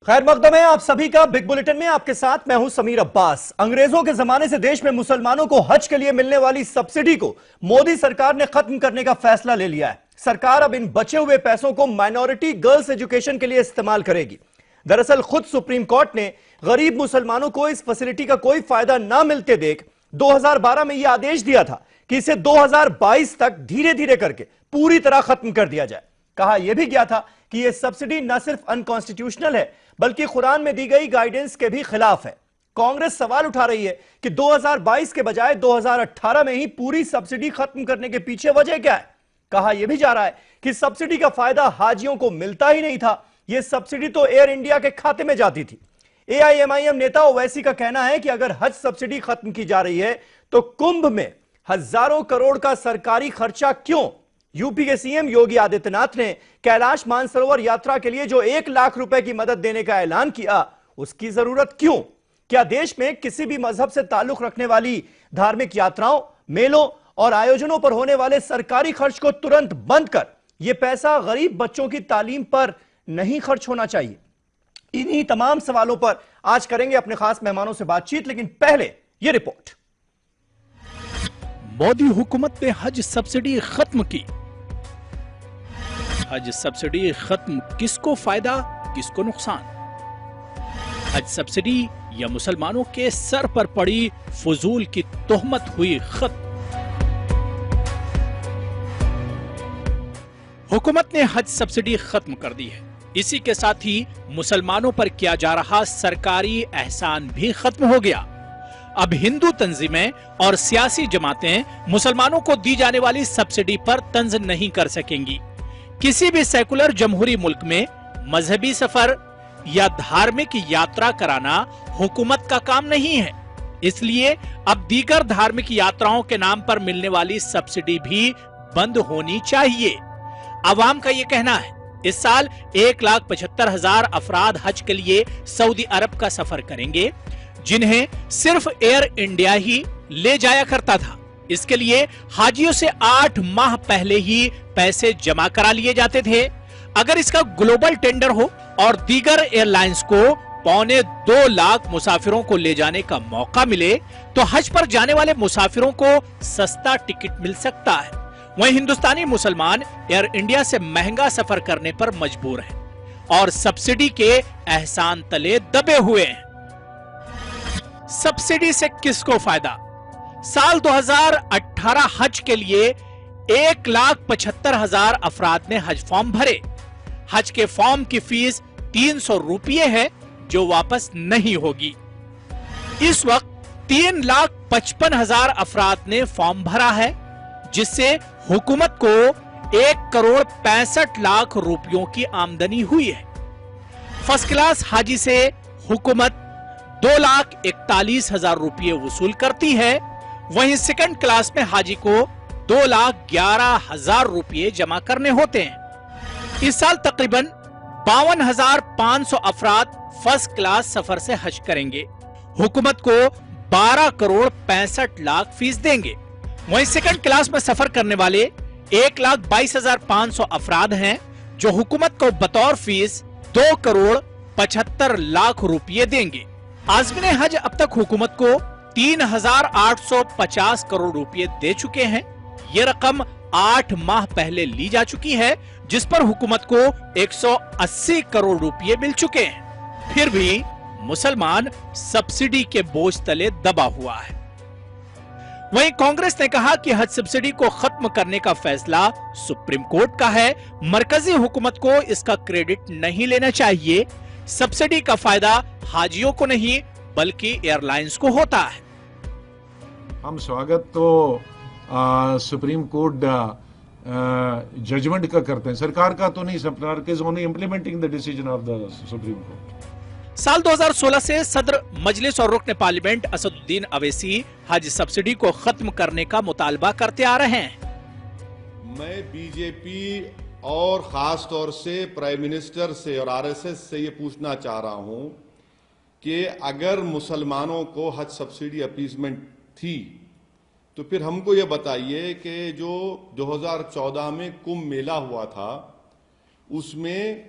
खैर मकदम है आप सभी का बिग बुलेटिन में। आपके साथ मैं हूं समीर अब्बास। अंग्रेजों के जमाने से देश में मुसलमानों को हज के लिए मिलने वाली सब्सिडी को मोदी सरकार ने खत्म करने का फैसला ले लिया है। सरकार अब इन बचे हुए पैसों को माइनॉरिटी गर्ल्स एजुकेशन के लिए इस्तेमाल करेगी। दरअसल खुद सुप्रीम कोर्ट ने गरीब मुसलमानों को इस फैसिलिटी का कोई फायदा ना मिलते देख 2012 में यह आदेश दिया था कि इसे 2022 तक धीरे धीरे करके पूरी तरह खत्म कर दिया जाए। कहा यह भी गया था कि यह सब्सिडी न सिर्फ अनकॉन्स्टिट्यूशनल है बल्कि कुरान में दी गई गाइडेंस के भी खिलाफ है। कांग्रेस सवाल उठा रही है कि 2022 के बजाय 2018 में ही पूरी सब्सिडी खत्म करने के पीछे वजह क्या है। कहा यह भी जा रहा है कि सब्सिडी का फायदा हाजियों को मिलता ही नहीं था, यह सब्सिडी तो एयर इंडिया के खाते में जाती थी। एआईएमआईएम नेता ओवैसी का कहना है कि अगर हज सब्सिडी खत्म की जा रही है तो कुंभ में हजारों करोड़ का सरकारी खर्चा क्यों। यूपी के सीएम योगी आदित्यनाथ ने कैलाश मानसरोवर यात्रा के लिए जो 1 लाख रुपए की मदद देने का ऐलान किया, उसकी जरूरत क्यों। क्या देश में किसी भी मजहब से ताल्लुक रखने वाली धार्मिक यात्राओं, मेलों और आयोजनों पर होने वाले सरकारी खर्च को तुरंत बंद कर यह पैसा गरीब बच्चों की तालीम पर नहीं खर्च होना चाहिए। इन्हीं तमाम सवालों पर आज करेंगे अपने खास मेहमानों से बातचीत, लेकिन पहले यह रिपोर्ट। मोदी हुकूमत ने हज सब्सिडी खत्म की। हज सब्सिडी खत्म, किसको फायदा किसको नुकसान। हज सब्सिडी या मुसलमानों के सर पर पड़ी फजूल की तोहमत हुई खत्म। हुकूमत ने हज सब्सिडी खत्म कर दी है। इसी के साथ ही मुसलमानों पर किया जा रहा सरकारी एहसान भी खत्म हो गया। अब हिंदू तंजीमें और सियासी जमातें मुसलमानों को दी जाने वाली सब्सिडी पर तंज नहीं कर सकेंगी। किसी भी सेकुलर जमहूरी मुल्क में मजहबी सफर या धार्मिक यात्रा कराना हुकूमत का काम नहीं है। इसलिए अब दीगर धार्मिक यात्राओं के नाम पर मिलने वाली सब्सिडी भी बंद होनी चाहिए। अवाम का यह कहना है। इस साल 1,75,000 अफराद हज के लिए सऊदी अरब का सफर करेंगे, जिन्हें सिर्फ एयर इंडिया ही ले जाया करता था। इसके लिए हाजियों से 8 माह पहले ही पैसे जमा करा लिए जाते थे। अगर इसका ग्लोबल टेंडर हो और दीगर एयरलाइंस को 1.25 लाख मुसाफिरों को ले जाने का मौका मिले तो हज पर जाने वाले मुसाफिरों को सस्ता टिकट मिल सकता है। वहीं हिंदुस्तानी मुसलमान एयर इंडिया से महंगा सफर करने पर मजबूर हैं और सब्सिडी के एहसान तले दबे हुए हैं। सब्सिडी से किसको फायदा। साल 2018 हज के लिए 1,75,000 अफराद ने हज फॉर्म भरे। हज के फॉर्म की फीस 300 रुपये है जो वापस नहीं होगी। इस वक्त 3,55,000 अफराद ने फॉर्म भरा है, जिससे हुकूमत को 1,65,00,000 रुपयों की आमदनी हुई है। फर्स्ट क्लास हाजी से हुकूमत 2,41,000 रुपये वसूल करती है। वहीं सेकंड क्लास में हाजी को 2,11,000 रुपये जमा करने होते हैं। इस साल तकरीबन 52,500 अफराद फर्स्ट क्लास सफर से हज करेंगे। हुकूमत को 12,65,00,000 फीस देंगे। वहीं सेकंड क्लास में सफर करने वाले 1,22,500 अफराद हैं, जो हुकूमत को बतौर फीस 2,75,00,000 रुपये देंगे। आज़मीन हज अब तक हुकूमत को 3,850 करोड़ रुपए दे चुके हैं। ये रकम 8 माह पहले ली जा चुकी है, जिस पर हुकूमत को 180 करोड़ रुपए मिल चुके हैं। फिर भी मुसलमान सब्सिडी के बोझ तले दबा हुआ है। वहीं कांग्रेस ने कहा कि हज सब्सिडी को खत्म करने का फैसला सुप्रीम कोर्ट का है। मरकजी हुकूमत को इसका क्रेडिट नहीं लेना चाहिए। सब्सिडी का फायदा हाजियों को नहीं बल्कि एयरलाइंस को होता है। हम स्वागत तो सुप्रीम कोर्ट जजमेंट का करते हैं, सरकार का तो नहीं। सरकार के only implementing the decision of the supreme court. साल 2016 से सदर मजलिस और रुकन पार्लियामेंट असदुद्दीन अवैसी हज सब्सिडी को खत्म करने का मुतालबा करते आ रहे हैं। मैं बीजेपी और खास तौर से प्राइम मिनिस्टर से और आरएसएस से ये पूछना चाह रहा हूं कि अगर मुसलमानों को हज सब्सिडी अपीसमेंट थी तो फिर हमको ये बताइए कि जो 2014 में कुंभ मेला हुआ था उसमें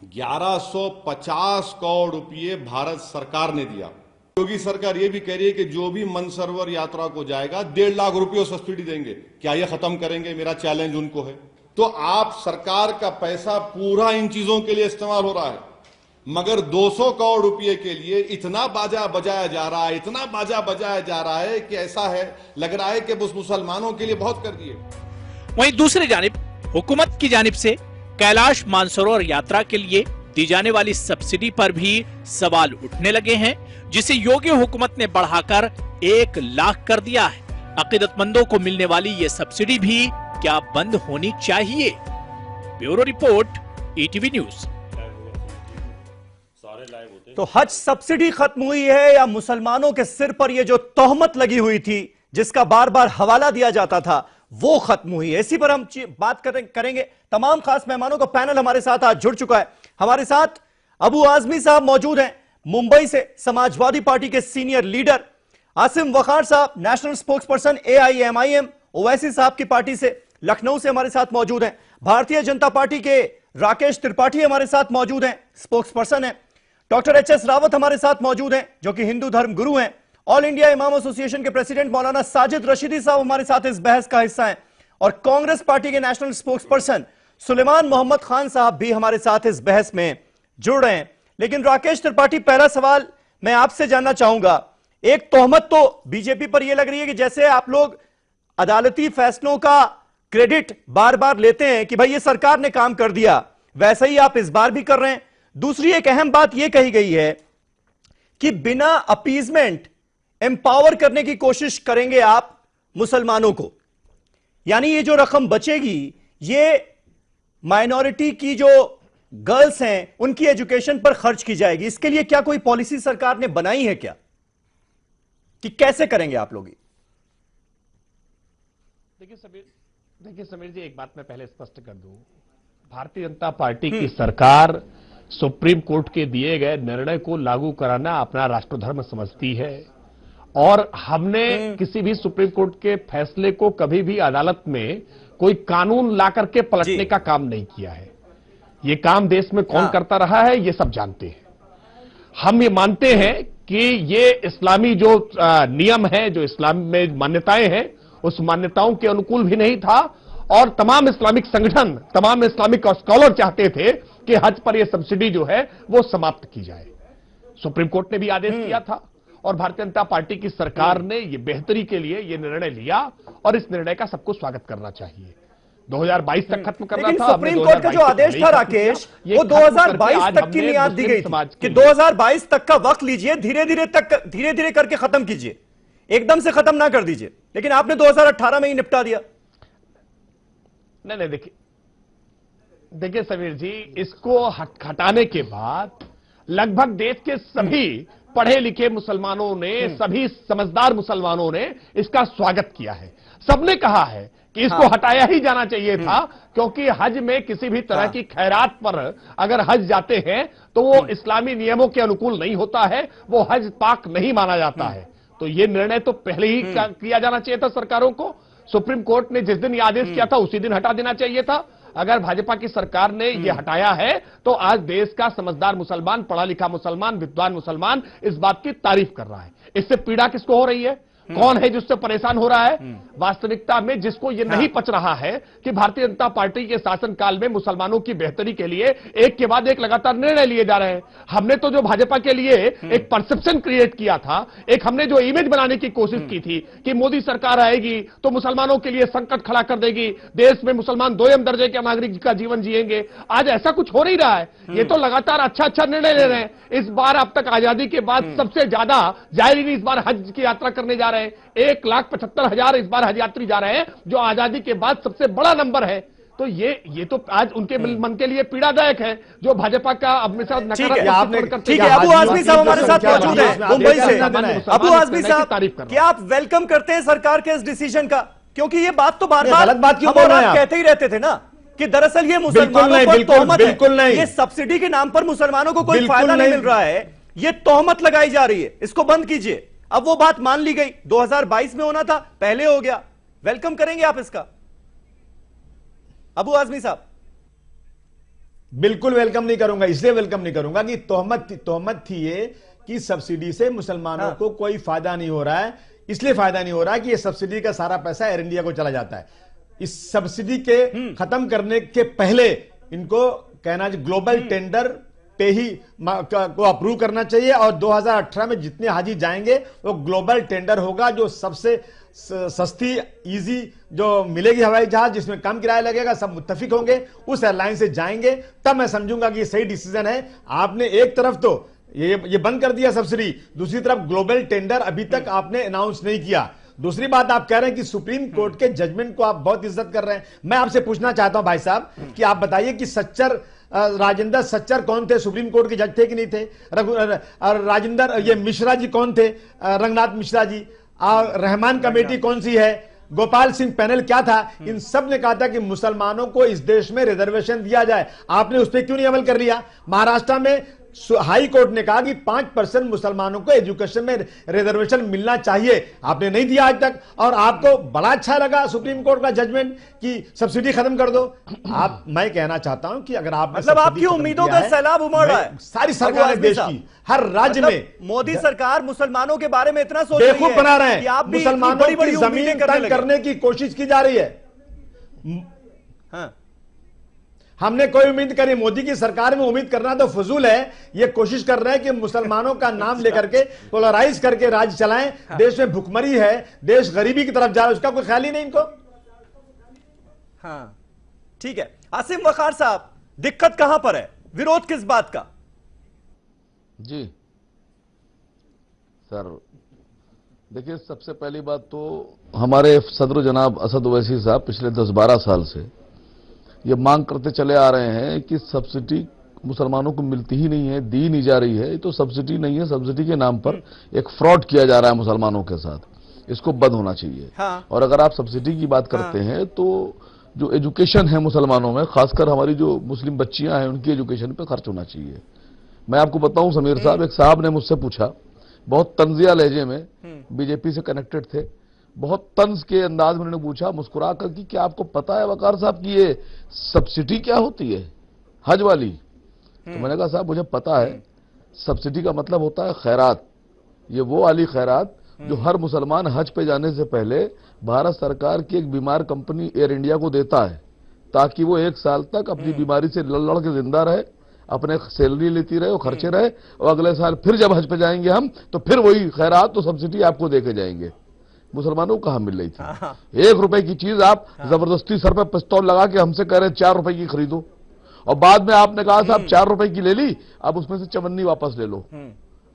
1150 करोड़ रुपए भारत सरकार ने दिया। योगी सरकार ये भी कह रही है कि जो भी मानसरोवर यात्रा को जाएगा 1.5 लाख रुपए सब्सिडी देंगे। क्या ये खत्म करेंगे? मेरा चैलेंज उनको है। तो आप सरकार का पैसा पूरा इन चीजों के लिए इस्तेमाल हो रहा है, मगर 200 करोड़ रुपए के लिए इतना बाजा बजाया जा रहा है, इतना बाजा बजाया जा रहा है कि ऐसा है, लग रहा है कि उस मुसलमानों के लिए बहुत कर दिए। वहीं दूसरी जानिब हुकूमत की जानिब से कैलाश मानसरोवर यात्रा के लिए दी जाने वाली सब्सिडी पर भी सवाल उठने लगे हैं, जिसे योगी हुकूमत ने बढ़ाकर 1 लाख कर दिया है। अकीदतमंदों को मिलने वाली ये सब्सिडी भी क्या बंद होनी चाहिए? Bureau report, ETV news. तो हज सब्सिडी खत्म हुई है या मुसलमानों के सिर पर यह जो तोहमत लगी हुई थी, जिसका बार बार हवाला दिया जाता था, वो खत्म हुई है? इसी पर हम बात करेंगे। तमाम खास मेहमानों का पैनल हमारे साथ आज जुड़ चुका है। हमारे साथ अबू आजमी साहब मौजूद हैं, मुंबई से समाजवादी पार्टी के सीनियर लीडर। आसिम वखार साहब, नेशनल स्पोक्सपर्सन AIMIM ओवैसी साहब की पार्टी से लखनऊ से हमारे साथ मौजूद हैं। भारतीय जनता पार्टी के राकेश त्रिपाठी हमारे साथ मौजूद हैं, स्पोक्सपर्सन हैं। डॉक्टर HS रावत हमारे साथ मौजूद हैं, जो कि हिंदू धर्म गुरु हैं। ऑल इंडिया इमाम एसोसिएशन के प्रेसिडेंट मौलाना साजिद रशीदी साहब हमारे साथ इस बहस का हिस्सा हैं, और कांग्रेस पार्टी के नेशनल स्पोक्सपर्सन सुलेमान मोहम्मद खान साहब भी हमारे साथ इस बहस में जुड़ रहे हैं। लेकिन राकेश त्रिपाठी, पहला सवाल मैं आपसे जानना चाहूंगा। एक तोहमत तो बीजेपी पर यह लग रही है कि जैसे आप लोग अदालती फैसलों का क्रेडिट बार बार लेते हैं कि भाई ये सरकार ने काम कर दिया, वैसा ही आप इस बार भी कर रहे हैं। दूसरी एक अहम बात यह कही गई है कि बिना अपीजमेंट एम्पावर करने की कोशिश करेंगे आप मुसलमानों को, यानी ये जो रकम बचेगी ये माइनॉरिटी की जो गर्ल्स हैं उनकी एजुकेशन पर खर्च की जाएगी। इसके लिए क्या कोई पॉलिसी सरकार ने बनाई है क्या, कि कैसे करेंगे आप लोग? देखिए समीर जी, एक बात मैं पहले स्पष्ट कर दूं। भारतीय जनता पार्टी की सरकार सुप्रीम कोर्ट के दिए गए निर्णय को लागू कराना अपना राष्ट्रधर्म समझती है, और हमने किसी भी सुप्रीम कोर्ट के फैसले को कभी भी अदालत में कोई कानून ला करके पलटने का काम नहीं किया है। ये काम देश में कौन करता रहा है ये सब जानते हैं। हम ये मानते हैं कि ये इस्लामी जो नियम है, जो इस्लाम में मान्यताएं हैं, उस मान्यताओं के अनुकूल भी नहीं था, और तमाम इस्लामिक संगठन, तमाम इस्लामिक स्कॉलर चाहते थे कि हज पर यह सब्सिडी जो है वो समाप्त की जाए। सुप्रीम कोर्ट ने भी आदेश दिया था, और भारतीय जनता पार्टी की सरकार ने ये बेहतरी के लिए ये निर्णय लिया, और इस निर्णय का सबको स्वागत करना चाहिए। 2022 तक खत्म करना था। सुप्रीम कोर्ट का जो आदेश था राकेश, वो 2022 तक की मियाद दी गई थी कि 2022 तक का वक्त लीजिए, धीरे धीरे करके खत्म कीजिए, एकदम से खत्म ना कर दीजिए। लेकिन आपने 2018 में ही निपटा दिया। नहीं, देखिए समीर जी, इसको हटाने के बाद लगभग देश के सभी पढ़े लिखे मुसलमानों ने, सभी समझदार मुसलमानों ने इसका स्वागत किया है। सबने कहा है कि इसको हटाया ही जाना चाहिए था, क्योंकि हज में किसी भी तरह की खैरात पर अगर हज जाते हैं तो वो इस्लामी नियमों के अनुकूल नहीं होता है, वो हज पाक नहीं माना जाता है। तो ये निर्णय तो पहले ही किया जाना चाहिए था सरकारों को। सुप्रीम कोर्ट ने जिस दिन ये आदेश किया था उसी दिन हटा देना चाहिए था। अगर भाजपा की सरकार ने ये हटाया है तो आज देश का समझदार मुसलमान, पढ़ा लिखा मुसलमान, विद्वान मुसलमान इस बात की तारीफ कर रहा है। इससे पीड़ा किसको हो रही है? कौन है जिससे परेशान हो रहा है? वास्तविकता में जिसको ये नहीं पच रहा है कि भारतीय जनता पार्टी के शासनकाल में मुसलमानों की बेहतरी के लिए एक के बाद एक लगातार निर्णय लिए जा रहे हैं। हमने तो जो भाजपा के लिए एक परसेप्शन क्रिएट किया था, एक हमने जो इमेज बनाने की कोशिश की थी कि मोदी सरकार आएगी तो मुसलमानों के लिए संकट खड़ा कर देगी, देश में मुसलमान दोयम दर्जे के नागरिक का जीवन जिएंगे। आज ऐसा कुछ हो नहीं रहा है। ये तो लगातार अच्छा निर्णय ले रहे हैं। इस बार अब तक आजादी के बाद सबसे ज्यादा जायरीन इस बार हज की यात्रा करने जा रहे हैं। 1,75,000 इस बार हज यात्री जा रहे हैं, जो आजादी के बाद सबसे बड़ा नंबर है। तो ये तो आज उनके मन के लिए पीड़ादायक है, जो भाजपा का हमेशा नकारात्मक। ठीक है, अबू आजमी साहब हमारे साथ मौजूद हैं मुंबई से। अबू आजमी साहब, क्या आप वेलकम करते हैं सरकार के इस डिसीजन का? क्योंकि ये बात तो बार बार आप कहते ही रहते थे ना कि दरअसल ये मुसलमानों पर तोहमत है, ये सब्सिडी के नाम पर मुसलमानों को कोई फायदा नहीं मिल रहा है, ये तोहमत लगाई जा रही है, इसको बंद कीजिए। अब वो बात मान ली गई, 2022 में होना था, पहले हो गया। वेलकम करेंगे आप इसका, अबू आजमी साहब? बिल्कुल वेलकम नहीं करूंगा। इसलिए वेलकम नहीं करूंगा कि तोहमत थी ये कि सब्सिडी से मुसलमानों को कोई फायदा नहीं हो रहा है। इसलिए फायदा नहीं हो रहा है कि ये सब्सिडी का सारा पैसा एयर इंडिया को चला जाता है। इस सब्सिडी के खत्म करने के पहले इनको कहना ग्लोबल टेंडर पे ही को अप्रूव करना चाहिए और 2018 में जितने हाजी जाएंगे वो ग्लोबल टेंडर होगा, जो सबसे सस्ती इजी जो मिलेगी हवाई जहाज, जिसमें कम किराया लगेगा, सब मुत्तफिक होंगे, उस एयरलाइन से जाएंगे, तब मैं समझूंगा कि ये सही डिसीजन है। आपने एक तरफ तो ये बंद कर दिया सब्सिडी, दूसरी तरफ ग्लोबल टेंडर अभी तक आपने अनाउंस नहीं किया। दूसरी बात, आप कह रहे हैं कि सुप्रीम कोर्ट के जजमेंट को आप बहुत इज्जत कर रहे हैं। मैं आपसे पूछना चाहता हूं भाई साहब कि आप बताइए कि राजेंद्र सच्चर कौन थे? सुप्रीम कोर्ट के जज थे कि नहीं थे? राजेंद्र ये मिश्रा जी कौन थे? रंगनाथ मिश्रा जी। रहमान कमेटी कौन सी है? गोपाल सिंह पैनल क्या था? इन सब ने कहा था कि मुसलमानों को इस देश में रिजर्वेशन दिया जाए। आपने उस पर क्यों नहीं अमल कर लिया? महाराष्ट्र में हाई कोर्ट ने कहा कि 5% मुसलमानों को एजुकेशन में रिजर्वेशन मिलना चाहिए, आपने नहीं दिया आज तक। और आपको बड़ा अच्छा लगा सुप्रीम कोर्ट का जजमेंट कि सब्सिडी खत्म कर दो। मैं कहना चाहता हूं कि अगर आप मतलब आपकी उम्मीदों का सैलाब उमड़ रहा है सारी सरकारें देश की, हर राज्य में मोदी सरकार मुसलमानों के बारे में इतना सोच रही है, बेवकूफ बना रहे कि आप हैं, भी मुसलमानों बड़ी की जमीन तंग करने की कोशिश की जा रही है। हाँ। हमने कोई उम्मीद करी, मोदी की सरकार में उम्मीद करना तो फजूल है। ये कोशिश कर रहे हैं कि मुसलमानों का नाम लेकर के पोलराइज करके राज चलाएं। हाँ। देश में भुखमरी है, देश गरीबी की तरफ जा रहा है, उसका कोई ख्याल ही नहीं इनको। हाँ ठीक है। आसिम वकार साहब, दिक्कत कहां पर है? विरोध किस बात का? जी सर, देखिए सबसे पहली बात तो हमारे सदर जनाब असद ओवैसी साहब पिछले 10-12 साल से ये मांग करते चले आ रहे हैं कि सब्सिडी मुसलमानों को मिलती ही नहीं है, दी नहीं जा रही है। ये तो सब्सिडी नहीं है, सब्सिडी के नाम पर एक फ्रॉड किया जा रहा है मुसलमानों के साथ। इसको बंद होना चाहिए। हाँ। और अगर आप सब्सिडी की बात करते हैं तो जो एजुकेशन है मुसलमानों में, खासकर हमारी जो मुस्लिम बच्चियां हैं, उनकी एजुकेशन पे खर्च होना चाहिए। मैं आपको बताऊं समीर साहब, एक साहब ने मुझसे पूछा, बहुत तंजिया लहजे में, बीजेपी से कनेक्टेड थे, बहुत तंज के अंदाज में उन्होंने पूछा मुस्कुरा कर कि क्या आपको पता है वकार साहब कि ये सब्सिडी क्या होती है हज वाली? तो मैंने कहा साहब मुझे पता है, सब्सिडी का मतलब होता है खैरात। ये वो वाली खैरात जो हर मुसलमान हज पे जाने से पहले भारत सरकार की एक बीमार कंपनी एयर इंडिया को देता है, ताकि वो 1 साल तक अपनी बीमारी से लड़ के जिंदा रहे, अपने सैलरी लेती रहे और खर्चे रहे, और अगले साल फिर जब हज पे जाएंगे हम तो फिर वही खैरात तो सब्सिडी आपको देके जाएंगे। मुसलमानों को कहां मिल रही थी? 1 रुपए की चीज आप जबरदस्ती सर पे पिस्तौल लगा के हमसे कह रहे हैं 4 रुपए की खरीदो, और बाद में आपने कहा साहब 4 रुपए की ले ली, अब उसमें से चवन्नी वापस ले लो,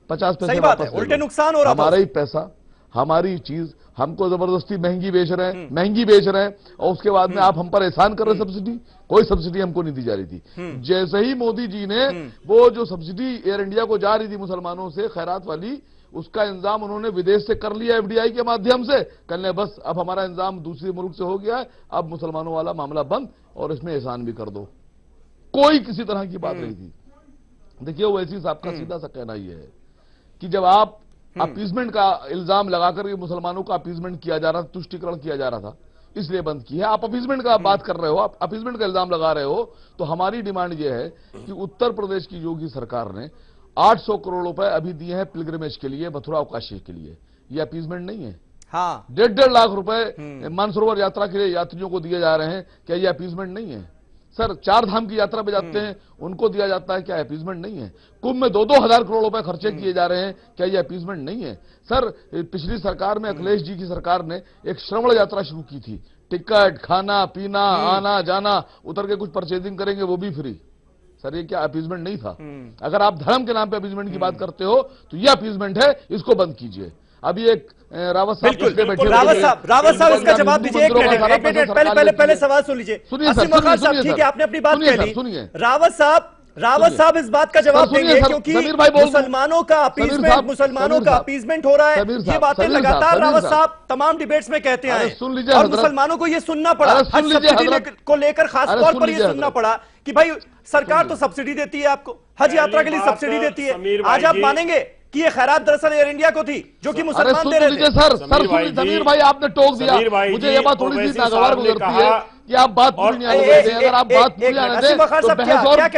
50 पैसे वापस ले लो। उल्टे नुकसान हो रहा है। हमारा ही पैसा, हमारी चीज हमको जबरदस्ती महंगी बेच रहे हैं, और उसके बाद में आप हम पर एहसान कर रहे हैं। सब्सिडी, कोई सब्सिडी हमको नहीं दी जा रही थी। जैसे ही मोदी जी ने वो जो सब्सिडी एयर इंडिया को जा रही थी मुसलमानों से खैरात वाली, उसका इंतजाम उन्होंने विदेश से कर लिया एफडीआई के माध्यम से, कहने बस अब हमारा इंतजाम दूसरे मुल्क से हो गया है, अब मुसलमानों वाला मामला बंद और इसमें एहसान भी कर दो। कोई किसी तरह की बात नहीं थी। देखिए ओवैसी साहब का सीधा सा कहना यह है कि जब आप अपीजमेंट का इल्जाम लगाकर के मुसलमानों का अपीजमेंट किया जा रहा था, तुष्टिकरण किया जा रहा था, इसलिए बंद की है। आप अपीजमेंट का बात कर रहे हो, आप अपीजमेंट का इल्जाम लगा रहे हो, तो हमारी डिमांड यह है कि उत्तर प्रदेश की योगी सरकार ने 800 करोड़ रुपए अभी दिए हैं पिलग्रिमेज के लिए, मथुरा और काशी के लिए। ये अपीजमेंट नहीं है। हाँ। 1.5 लाख रुपए मानसरोवर यात्रा के लिए यात्रियों को दिए जा रहे हैं, क्या ये अपीजमेंट नहीं है? सर 4 धाम की यात्रा पे जाते हैं, उनको दिया जाता है, क्या अपीजमेंट नहीं है? कुंभ में 2-2 हजार करोड़ रुपए खर्चे किए जा रहे हैं, क्या ये अपीजमेंट नहीं है? सर पिछली सरकार में अखिलेश जी की सरकार ने एक श्रवण यात्रा शुरू की थी, टिकट, खाना पीना, आना जाना, उतर के कुछ परचेजिंग करेंगे वो भी फ्री। सर ये क्या अपीजमेंट नहीं था? अगर आप धर्म के नाम पे अपीजमेंट की बात करते हो तो ये अपीजमेंट है, इसको बंद कीजिए। अभी एक रावत साहब रावत साहब उसका जवाब दीजिए। एक मिनट पहले सवाल सुन लीजिए। आसिम वकार साहब ठीक है, आपने अपनी बात कह ली। रावत साहब इस बात का जवाब देंगे, क्योंकि मुसलमानों का अपीजमेंट हो रहा है। ये बातें लगातार रावत साहब तमाम डिबेट्स में कहते हैं, और मुसलमानों को ये सुनना पड़ा, हज सब्सिडी को लेकर खास तौर पर ये सुनना पड़ा कि भाई सरकार तो सब्सिडी देती है आपको, हज यात्रा के लिए सब्सिडी देती है। आज आप मानेंगे कि ये खैरात दरअसल एयर इंडिया को थी, जो कि मुसलमान दे रहे थे? सर समीर भाई आपने टोक दिया, मुझे ये बात थोड़ी सी नागवार गुजरती है कि आप बात पूरी नहीं आने देते। अगर आप बात पूरी आने दें तो बहस और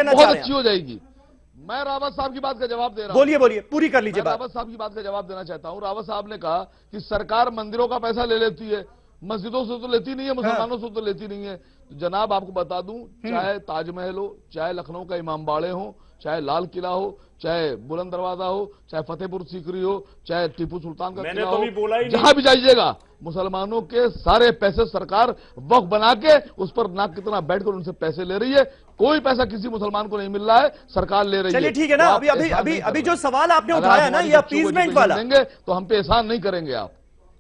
बहुत अच्छी हो जाएगी। मैं रावत साहब की बात का जवाब दे रहा हूं। बोलिए बोलिए, पूरी कर लीजिए बात। रावत साहब की बात का जवाब देना चाहता हूं। रावत साहब ने कहा कि सरकार मंदिरों का पैसा ले लेती है, मस्जिदों से तो लेती नहीं है, मुसलमानों से तो लेती नहीं है। तो जनाब आपको बता दूं, चाहे ताजमहल हो, चाहे लखनऊ का इमाम बाड़े हो, चाहे लाल किला हो, चाहे बुलंद दरवाजा हो, चाहे फतेहपुर सीकरी हो, चाहे टीपू सुल्तान का किला हो, जहां भी जाइएगा मुसलमानों के सारे पैसे सरकार वक्फ बना के उस पर नाक कितना बैठकर उनसे पैसे ले रही है। कोई पैसा किसी मुसलमान को नहीं मिल रहा है, सरकार ले रही है। चलिए ठीक है ना। अभी जो सवाल आपने उठाया ना, ये अपीजमेंट वाला, देंगे तो हम पे एहसान नहीं करेंगे आप।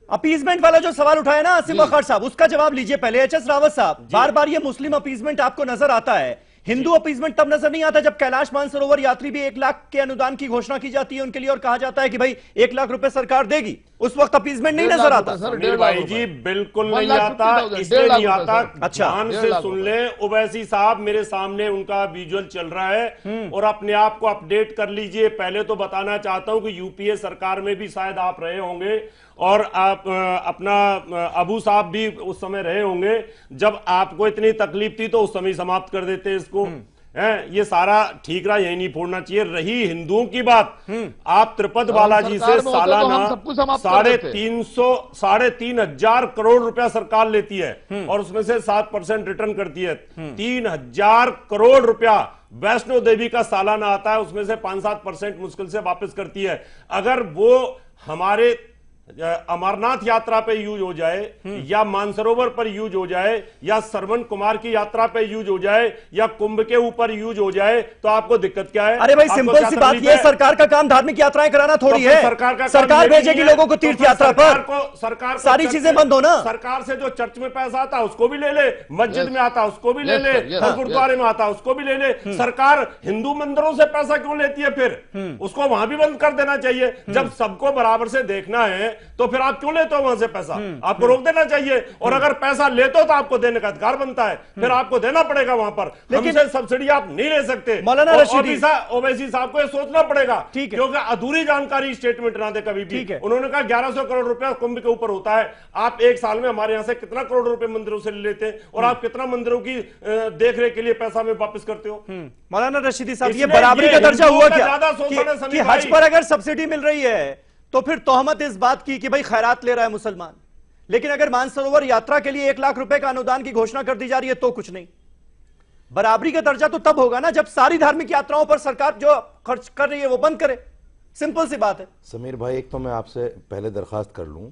अपीजमेंट वाला जो सवाल उठाया ना आसिम अखर साहब, उसका जवाब लीजिए पहले। एचएस रावत साहब, बार बार ये मुस्लिम अपीजमेंट आपको नजर आता है, हिंदू अपीजमेंट तब नजर नहीं आता जब कैलाश मानसरोवर यात्री भी 1 लाख के अनुदान की घोषणा की जाती है उनके लिए और कहा जाता है कि भाई 1 लाख रुपए सरकार देगी, उस वक्त अपीजमेंट नहीं नजर आता। समीर भाई जी बिल्कुल नहीं आता, इसलिए नहीं आता। अच्छा, ध्यान से सुन ले। ओवैसी साहब मेरे सामने उनका विजुअल चल रहा है और अपने आप को अपडेट कर लीजिए। पहले तो बताना चाहता हूं कि यूपीए सरकार में भी शायद आप रहे होंगे और आप अपना अबू साहब भी उस समय रहे होंगे। जब आपको इतनी तकलीफ थी तो उस समय समाप्त कर देते इसको। ये सारा ठीक रहा, यही नहीं फोड़ना चाहिए। रही हिंदुओं की बात, आप त्रिपद बालाजी से सालाना 3,500 करोड़ रुपया सरकार लेती है और उसमें से 7% रिटर्न करती है। 3,000 करोड़ रुपया वैष्णो देवी का सालाना आता है, उसमें से 5-7% मुश्किल से वापस करती है। अगर वो हमारे अमरनाथ यात्रा पे यूज हो जाए या मानसरोवर पर यूज हो जाए या श्रवण कुमार की यात्रा पे यूज हो जाए या कुंभ के ऊपर यूज हो जाए तो आपको दिक्कत क्या है? अरे भाई सिंपल सी बात ये, सरकार का काम धार्मिक यात्राएं कराना थोड़ी है। सरकार भेजेगी लोगों को तीर्थ यात्रा पर, सरकार सारी चीजें बंद हो ना। सरकार से जो चर्च में पैसा आता है उसको भी ले ले, मस्जिद में आता है उसको भी ले ले, और गुरुद्वारे में आता है उसको भी ले ले। सरकार हिंदू मंदिरों से पैसा क्यों लेती है? फिर उसको वहां भी बंद कर देना चाहिए। जब सबको बराबर से देखना है तो फिर आप क्यों लेते हो वहां से पैसा? आपको रोक देना चाहिए। और अगर पैसा लेते हो तो आपको देने का अधिकार बनता है, फिर आपको देना पड़ेगा वहां पर। लेकिन सब्सिडी आप नहीं ले सकते। मौलाना रशीदी ओवैसी साहब को ये सोचना पड़ेगा, ठीक है, क्योंकि अधूरी जानकारी स्टेटमेंट ना दे कभी भी। उन्होंने कहा 1100 करोड़ रुपया कुंभ के ऊपर होता है। आप एक साल में हमारे यहां से कितना करोड़ रुपए मंदिरों से ले लेते हैं और आप कितना मंदिरों की देखरेख के लिए पैसा में वापस करते हो? मौलाना रशीदी साहब, ये बराबरी का दर्जा हुआ क्या कि हज पर अगर सब्सिडी मिल रही है तो फिर तोहमत इस बात की कि भाई खैरात ले रहा है मुसलमान, लेकिन अगर मानसरोवर यात्रा के लिए 1 लाख रुपए का अनुदान की घोषणा कर दी जा रही है तो कुछ नहीं? बराबरी का दर्जा तो तब होगा ना जब सारी धार्मिक यात्राओं पर सरकार जो खर्च कर रही है वो बंद करे। सिंपल सी बात है। समीर भाई, एक तो मैं आपसे पहले दरखास्त कर लूं,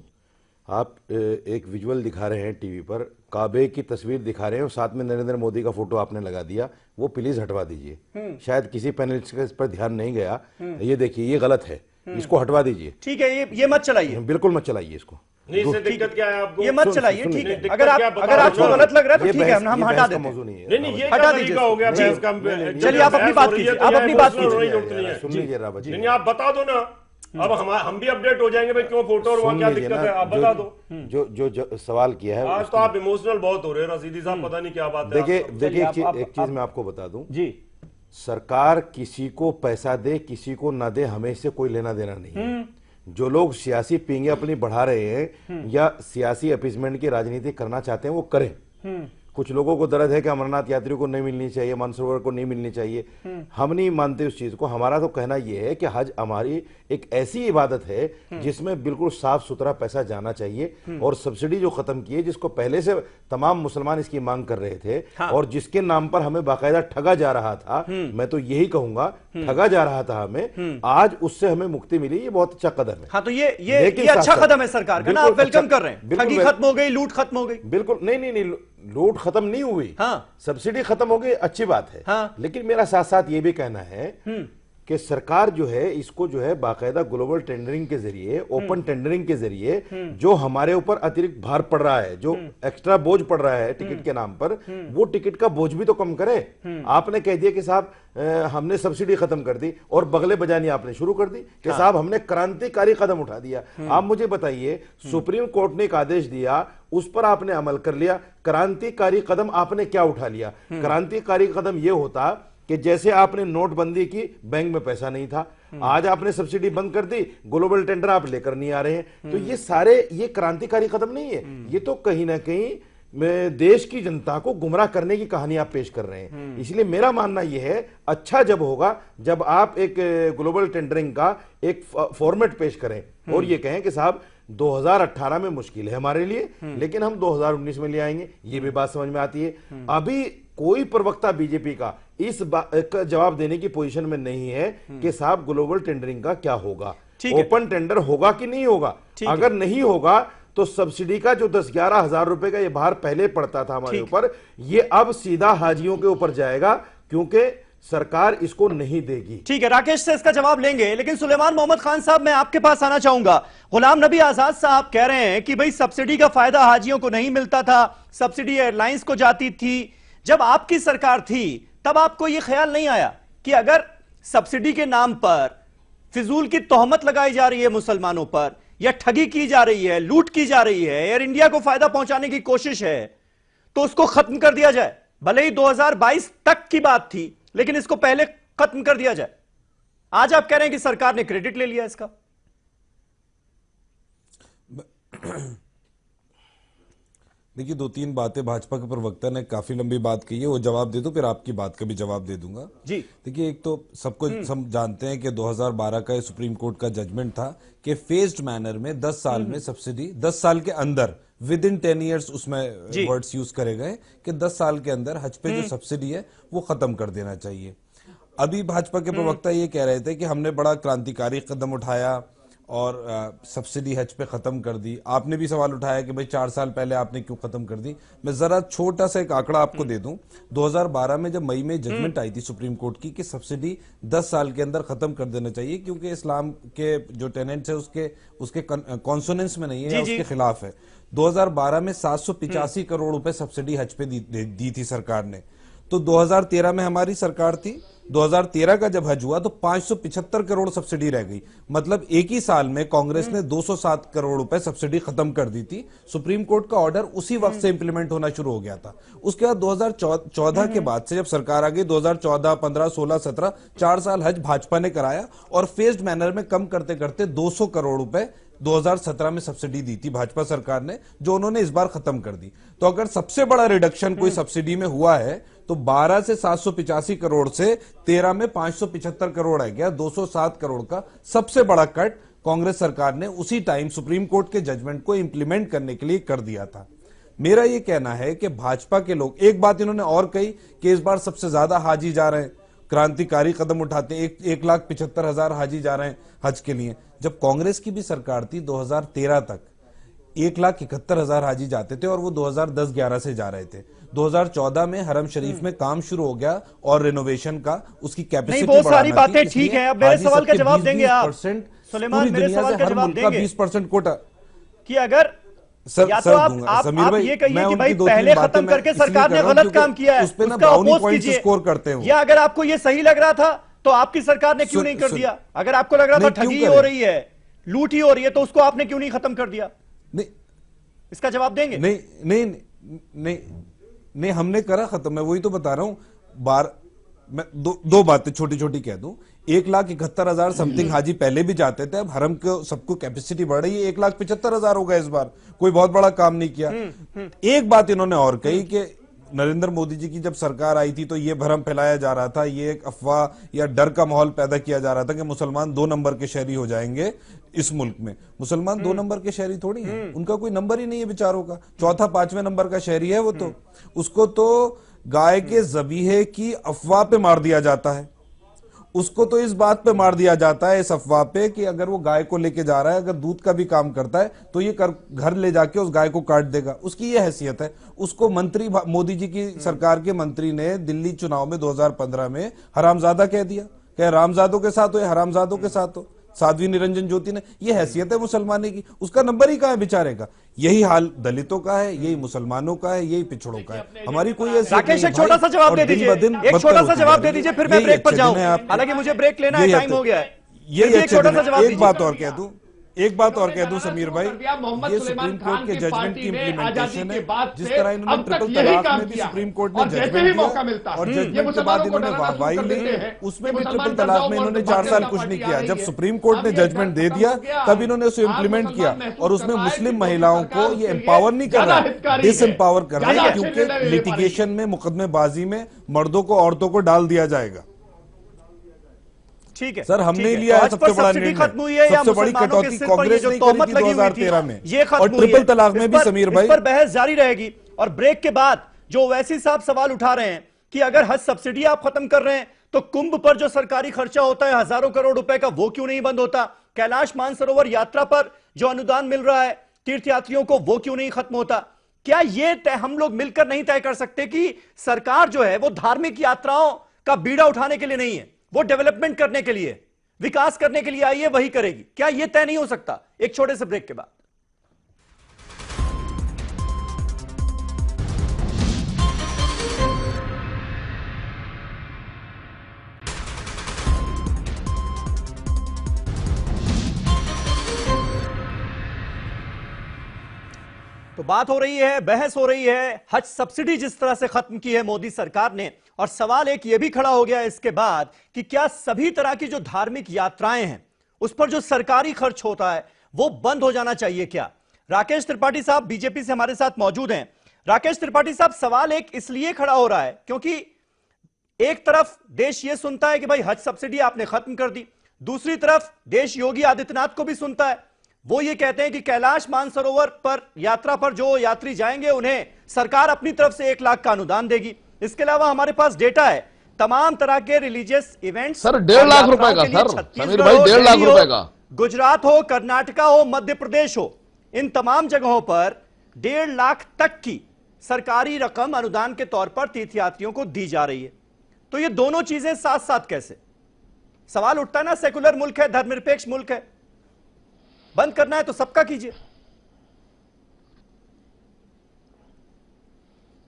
आप एक विजुअल दिखा रहे हैं टीवी पर, काबे की तस्वीर दिखा रहे हैं और साथ में नरेंद्र मोदी का फोटो आपने लगा दिया, वो प्लीज हटवा दीजिए। शायद किसी पैनलिस्ट का इस पर ध्यान नहीं गया। ये देखिए, ये गलत है, इसको हटवा दीजिए। ठीक है, ये मत चलाइए, बिल्कुल मत चलाइए इसको। नहीं, दिक्कत क्या है आपको? ये मत चलाइए, ठीक है। अगर आपको गलत लग रहा है तो ठीक है, हम हटा देते हैं। ये हटा दीजिए, हो गया। चलिए आप अपनी बात कीजिए, आप अपनी बात कीजिए। सुन लीजिए रावत जी, आप बता दो ना, अब हम भी अपडेट हो जाएंगे भाई, क्यों फोटो और वहाँ क्या दिक्कत है, आप बता दो। जो सवाल किया है, आज तो आप इमोशनल बहुत हो रहे हैं रशीदी साहब, पता नहीं क्या बात है। देखिए एक चीज मैं आपको बता दूं जी, सरकार किसी को पैसा दे किसी को ना दे, हमें इससे कोई लेना देना नहीं है। जो लोग सियासी पींगे अपनी बढ़ा रहे हैं या सियासी अपीजमेंट की राजनीति करना चाहते हैं वो करें। कुछ लोगों को दर्द है कि अमरनाथ यात्रियों को नहीं मिलनी चाहिए, मानसरोवर को नहीं मिलनी चाहिए। हम नहीं मानते उस चीज को। हमारा तो कहना यह है कि हज हमारी एक ऐसी इबादत है जिसमें बिल्कुल साफ सुथरा पैसा जाना चाहिए। और सब्सिडी जो खत्म की है, जिसको पहले से तमाम मुसलमान इसकी मांग कर रहे थे, हाँ। और जिसके नाम पर हमें बाकायदा ठगा जा रहा था, मैं तो यही कहूंगा ठगा जा रहा था हमें, आज उससे हमें मुक्ति मिली। ये बहुत अच्छा कदम है। हाँ, तो ये अच्छा कदम है सरकार का ना, आप वेलकम कर रहे हैं। ठगी खत्म हो गई, लूट खत्म हो गई। बिल्कुल नहीं, लूट खत्म नहीं हुई। हाँ। सब्सिडी खत्म हो गई, अच्छी बात है। हाँ। लेकिन मेरा साथ साथ ये भी कहना है कि सरकार जो है इसको जो है बाकायदा ग्लोबल टेंडरिंग के जरिए, ओपन टेंडरिंग के जरिए जो हमारे ऊपर अतिरिक्त भार पड़ रहा है, जो एक्स्ट्रा बोझ पड़ रहा है टिकट के नाम पर, वो टिकट का बोझ भी तो कम करे। आपने कह दिया कि साहब हमने सब्सिडी खत्म कर दी और बगले बजानी आपने शुरू कर दी कि साहब हमने क्रांतिकारी कदम उठा दिया। आप मुझे बताइए, सुप्रीम कोर्ट ने एक आदेश दिया, उस पर आपने अमल कर लिया। क्रांतिकारी कदम आपने क्या उठा लिया? क्रांतिकारी कदम यह होता कि जैसे आपने नोटबंदी की, बैंक में पैसा नहीं था, आज आपने सब्सिडी बंद कर दी, ग्लोबल टेंडर आप लेकर नहीं आ रहे हैं। तो ये सारे ये क्रांतिकारी कदम नहीं है, ये तो कहीं ना कहीं देश की जनता को गुमराह करने की कहानी आप पेश कर रहे हैं। इसलिए मेरा मानना यह है, अच्छा जब होगा जब आप एक ग्लोबल टेंडरिंग का एक फॉर्मेट पेश करें और ये कहें कि साहब 2018 में मुश्किल है हमारे लिए, लेकिन हम 2019 में ले आएंगे, ये भी बात समझ में आती है। अभी कोई प्रवक्ता बीजेपी का इस बात का जवाब देने की पोजीशन में नहीं है कि साहब ग्लोबल टेंडरिंग का क्या होगा, ओपन टेंडर होगा कि नहीं होगा। अगर नहीं होगा तो सब्सिडी का जो 10-11 हजार रुपए का ये भार पहले पड़ता था हमारे ऊपर, ये अब सीधा हाजियों के ऊपर जाएगा, क्योंकि सरकार इसको नहीं देगी। ठीक है, राकेश से इसका जवाब लेंगे, लेकिन सुलेमान मोहम्मद खान साहब मैं आपके पास आना चाहूंगा। गुलाम नबी आजाद साहब कह रहे हैं कि भाई सब्सिडी का फायदा हाजियों को नहीं मिलता था, सब्सिडी एयरलाइंस को जाती थी। जब आपकी सरकार थी तब आपको यह ख्याल नहीं आया कि अगर सब्सिडी के नाम पर फिजूल की तोहमत लगाई जा रही है मुसलमानों पर, या ठगी की जा रही है, लूट की जा रही है, एयर इंडिया को फायदा पहुंचाने की कोशिश है, तो उसको खत्म कर दिया जाए। भले ही 2022 तक की बात थी, लेकिन इसको पहले खत्म कर दिया जाए। आज आप कह रहे हैं कि सरकार ने क्रेडिट ले लिया इसका। देखिए, 2-3 बातें भाजपा के प्रवक्ता ने काफी लंबी बात कही है, वो जवाब दे दो, फिर आपकी बात का भी जवाब दे दूंगा जी। देखिए, एक तो सबको सब जानते हैं कि 2012 का सुप्रीम कोर्ट का जजमेंट था कि फेज्ड मैनर में 10 साल में सब्सिडी, 10 साल के अंदर, विद इन 10 ईयर्स, उसमें वर्ड्स यूज करे गए कि 10 साल के अंदर हज पे जो सब्सिडी है वो खत्म कर देना चाहिए। अभी भाजपा के प्रवक्ता ये कह रहे थे कि हमने बड़ा क्रांतिकारी कदम उठाया और सब्सिडी हज पे खत्म कर दी। आपने भी सवाल उठाया कि भाई 4 साल पहले आपने क्यों खत्म कर दी। मैं जरा छोटा सा एक आंकड़ा आपको दे दूं। 2012 में जब मई में जजमेंट आई थी सुप्रीम कोर्ट की कि सब्सिडी 10 साल के अंदर खत्म कर देना चाहिए, क्योंकि इस्लाम के जो टेनेंट्स है उसके कॉन्सोनेंस में नहीं है, या उसके खिलाफ है। 2012 में 785 करोड़ रुपए सब्सिडी हज पे दी थी सरकार ने। तो 2013 में हमारी सरकार थी, 2013 का जब हज हुआ तो 575 करोड़ सब्सिडी रह गई। मतलब एक ही साल में कांग्रेस ने 207 करोड़ रुपए सब्सिडी खत्म कर दी थी। सुप्रीम कोर्ट का ऑर्डर उसी वक्त से इंप्लीमेंट होना शुरू हो गया था। उसके बाद 2014 के बाद से जब सरकार आ गई, 2014, 15, 16, 17, 4 साल हज भाजपा ने कराया और फेज्ड मैनर में कम करते करते 200 करोड़ रुपए 2017 में सब्सिडी दी थी भाजपा सरकार ने, जो उन्होंने इस बार खत्म कर दी। तो अगर सबसे बड़ा रिडक्शन कोई सब्सिडी में हुआ है तो 12 से 785 करोड़ से 13 में 575 करोड़ है गया। 207 करोड़ का सबसे बड़ा कट कांग्रेस सरकार ने उसी टाइम सुप्रीम कोर्ट के जजमेंट को इंप्लीमेंट करने के लिए कर दिया था। मेरा यह कहना है कि भाजपा के लोग, एक बात इन्होंने और कही कि इस बार सबसे ज्यादा हाजी जा रहे हैं, क्रांतिकारी कदम उठाते हैं, 1,75,000 हाजी जा रहे हैं हज के लिए। जब कांग्रेस की भी सरकार थी 2013 तक 1,71,000 हाजी जाते थे और वो 2010-11 से जा रहे थे। 2014 में हरम शरीफ में काम शुरू हो गया और रिनोवेशन का उसकी कैपेसिटी नहीं, वो सारी बातें ठीक है। अब मेरे सवाल का जवाब देंगे आप सुलेमान, मेरे सवाल का जवाब देंगे 20% कोटा कि अगर या तो आप ये कहिए कि भाई पहले खत्म करके सरकार ने गलत काम किया है, उसका अपोज कीजिए, स्कोर करते हैं। या अगर आपको ये सही लग रहा था तो आपकी सरकार ने क्यों नहीं कर दिया? अगर आपको लग रहा था ठगी हो रही है, लूट ही हो रही है, तो उसको आपने क्यों नहीं खत्म कर दिया? नहीं, इसका जवाब देंगे? नहीं नहीं नहीं नहीं, हमने करा खत्म। मैं वही तो बता रहा हूं। मैं दो बातें छोटी छोटी कह दूं। 1,71,000 समथिंग हाजी पहले भी जाते थे, अब हरम को सबको कैपेसिटी बढ़ रही है, 1,75,000 होगा इस बार। कोई बहुत बड़ा काम नहीं किया। एक बात इन्होंने और कही कि नरेंद्र मोदी जी की जब सरकार आई थी तो ये भ्रम फैलाया जा रहा था, ये एक अफवाह या डर का माहौल पैदा किया जा रहा था कि मुसलमान 2 नंबर के शहरी हो जाएंगे इस मुल्क में। मुसलमान 2 नंबर के शहरी थोड़ी है, उनका कोई नंबर ही नहीं है बेचारों का। 4था 5वें नंबर का शहरी है वो तो। उसको तो गाय के ज़बीहे की अफवाह पे मार दिया जाता है। उसको तो इस बात पे मार दिया जाता है, इस अफवाह पे, कि अगर वो गाय को लेके जा रहा है, अगर दूध का भी काम करता है तो ये घर ले जाके उस गाय को काट देगा। उसकी ये हैसियत है। उसको मंत्री, मोदी जी की सरकार के मंत्री ने दिल्ली चुनाव में 2015 में हरामजादा कह दिया। क्या रामजादों के साथ हो या हरामजादों के साथ हो? साध्वी निरंजन ज्योति ने, ये हैसियत है मुसलमानी की, उसका नंबर ही कहां है बेचारे का? यही हाल दलितों का है, यही मुसलमानों का है, यही पिछड़ों का है। हमारी कोई ऐसी राकेश एक छोटा सा जवाब दे दीजिए, एक छोटा सा जवाब दे दीजिए, फिर मैं ब्रेक पर जाऊं। हालांकि मुझे ब्रेक लेना है, टाइम हो गया है। ये एक बात और कह दूं, एक बात और कह दूं इन्होंने समीर भाई, शुरू कर दिया मोहम्मद ये सुलेमान सुप्रीम खान कोर्ट के की जजमेंट पार्टी की में इम्प्लीमेंटेशन आजादी है। के बाद जिस से तरह इन्होंने अब तक ट्रिपल यही तलाक काम में भी किया सुप्रीम कोर्ट और ने जैसे जजमेंट ही दिया मौका मिलता और ये जजमेंट के मुसलमानों बाद को इन्होंने डराना शुरू वाहवाही कर ली, देते हैं उसमें कि भी मुसलमान ट्रिपल डर तलाक जाओ में और इन्होंने 4 भारतीय साल जनता कुछ नहीं पार्टी आ किया। रही जब है। सुप्रीम कोर्ट ने अब ये जजमेंट दे खत्म दिया हो गया। तब इन्होंने उसे आज इम्प्लीमेंट मुसलमान किया महसूस और उसमें कर रहा है मुस्लिम कि महिलाओं सरकार को ये उसके लिए एम्पावर नहीं कर ज्यादा रहा, हितकारी है, डिसएम्पावर कर रहा ज्यादा है, अच्छे क्योंकि निर्णय ले पा रही है। लिटिगेशन में, मुकदमेबाजी में मर्दों को औरतों को डाल दिया जाएगा। ठीक है सर, हमने ठीक है। लिया है तो आज सबसे पर बड़ा सब्सिडी निर्णय। खत्म हुई है या सबसे बड़ी मुसलमानों के कटौती सिर पर ये कांग्रेस जो ने करी तोहमत थी लगी हुई 2013 थी में, ये खत्म और हुई है। ट्रिपल तलाक में इस भी पर- समीर इस भाई, पर बहस जारी रहेगी। और ब्रेक के बाद जो ओवैसी साहब सवाल उठा रहे हैं कि अगर हज सब्सिडी आप खत्म कर रहे हैं तो कुंभ पर जो सरकारी खर्चा होता है हजारों करोड़ रुपए का, वो क्यों नहीं बंद होता? कैलाश मानसरोवर यात्रा पर जो अनुदान मिल रहा है तीर्थयात्रियों को, वो क्यों नहीं खत्म होता? क्या ये तय हम लोग मिलकर नहीं तय कर सकते कि सरकार जो है वो धार्मिक यात्राओं का बीड़ा उठाने के लिए नहीं है, वो डेवलपमेंट करने के लिए, विकास करने के लिए आई है, वही करेगी? क्या यह तय नहीं हो सकता? एक छोटे से ब्रेक के बाद। तो बात हो रही है, बहस हो रही है, हज सब्सिडी जिस तरह से खत्म की है मोदी सरकार ने, और सवाल एक यह भी खड़ा हो गया इसके बाद कि क्या सभी तरह की जो धार्मिक यात्राएं हैं उस पर जो सरकारी खर्च होता है वो बंद हो जाना चाहिए क्या? राकेश त्रिपाठी साहब बीजेपी से हमारे साथ मौजूद हैं। राकेश त्रिपाठी साहब, सवाल एक इसलिए खड़ा हो रहा है क्योंकि एक तरफ देश ये सुनता है कि भाई हज सब्सिडी आपने खत्म कर दी, दूसरी तरफ देश योगी आदित्यनाथ को भी सुनता है, वो ये कहते हैं कि कैलाश मानसरोवर पर यात्रा पर जो यात्री जाएंगे उन्हें सरकार अपनी तरफ से 1 लाख का अनुदान देगी। इसके अलावा हमारे पास डेटा है तमाम तरह के रिलीजियस इवेंट्स, सर 1.5 लाख रुपए का, सर समीर भाई 1.5 लाख रुपए का, गुजरात हो, कर्नाटका हो, मध्य प्रदेश हो, इन तमाम जगहों पर 1.5 लाख तक की सरकारी रकम अनुदान के तौर पर तीर्थयात्रियों को दी जा रही है। तो ये दोनों चीजें साथ साथ कैसे? सवाल उठता है ना, सेकुलर मुल्क है, धर्मनिरपेक्ष मुल्क है, बंद करना है तो सबका कीजिए।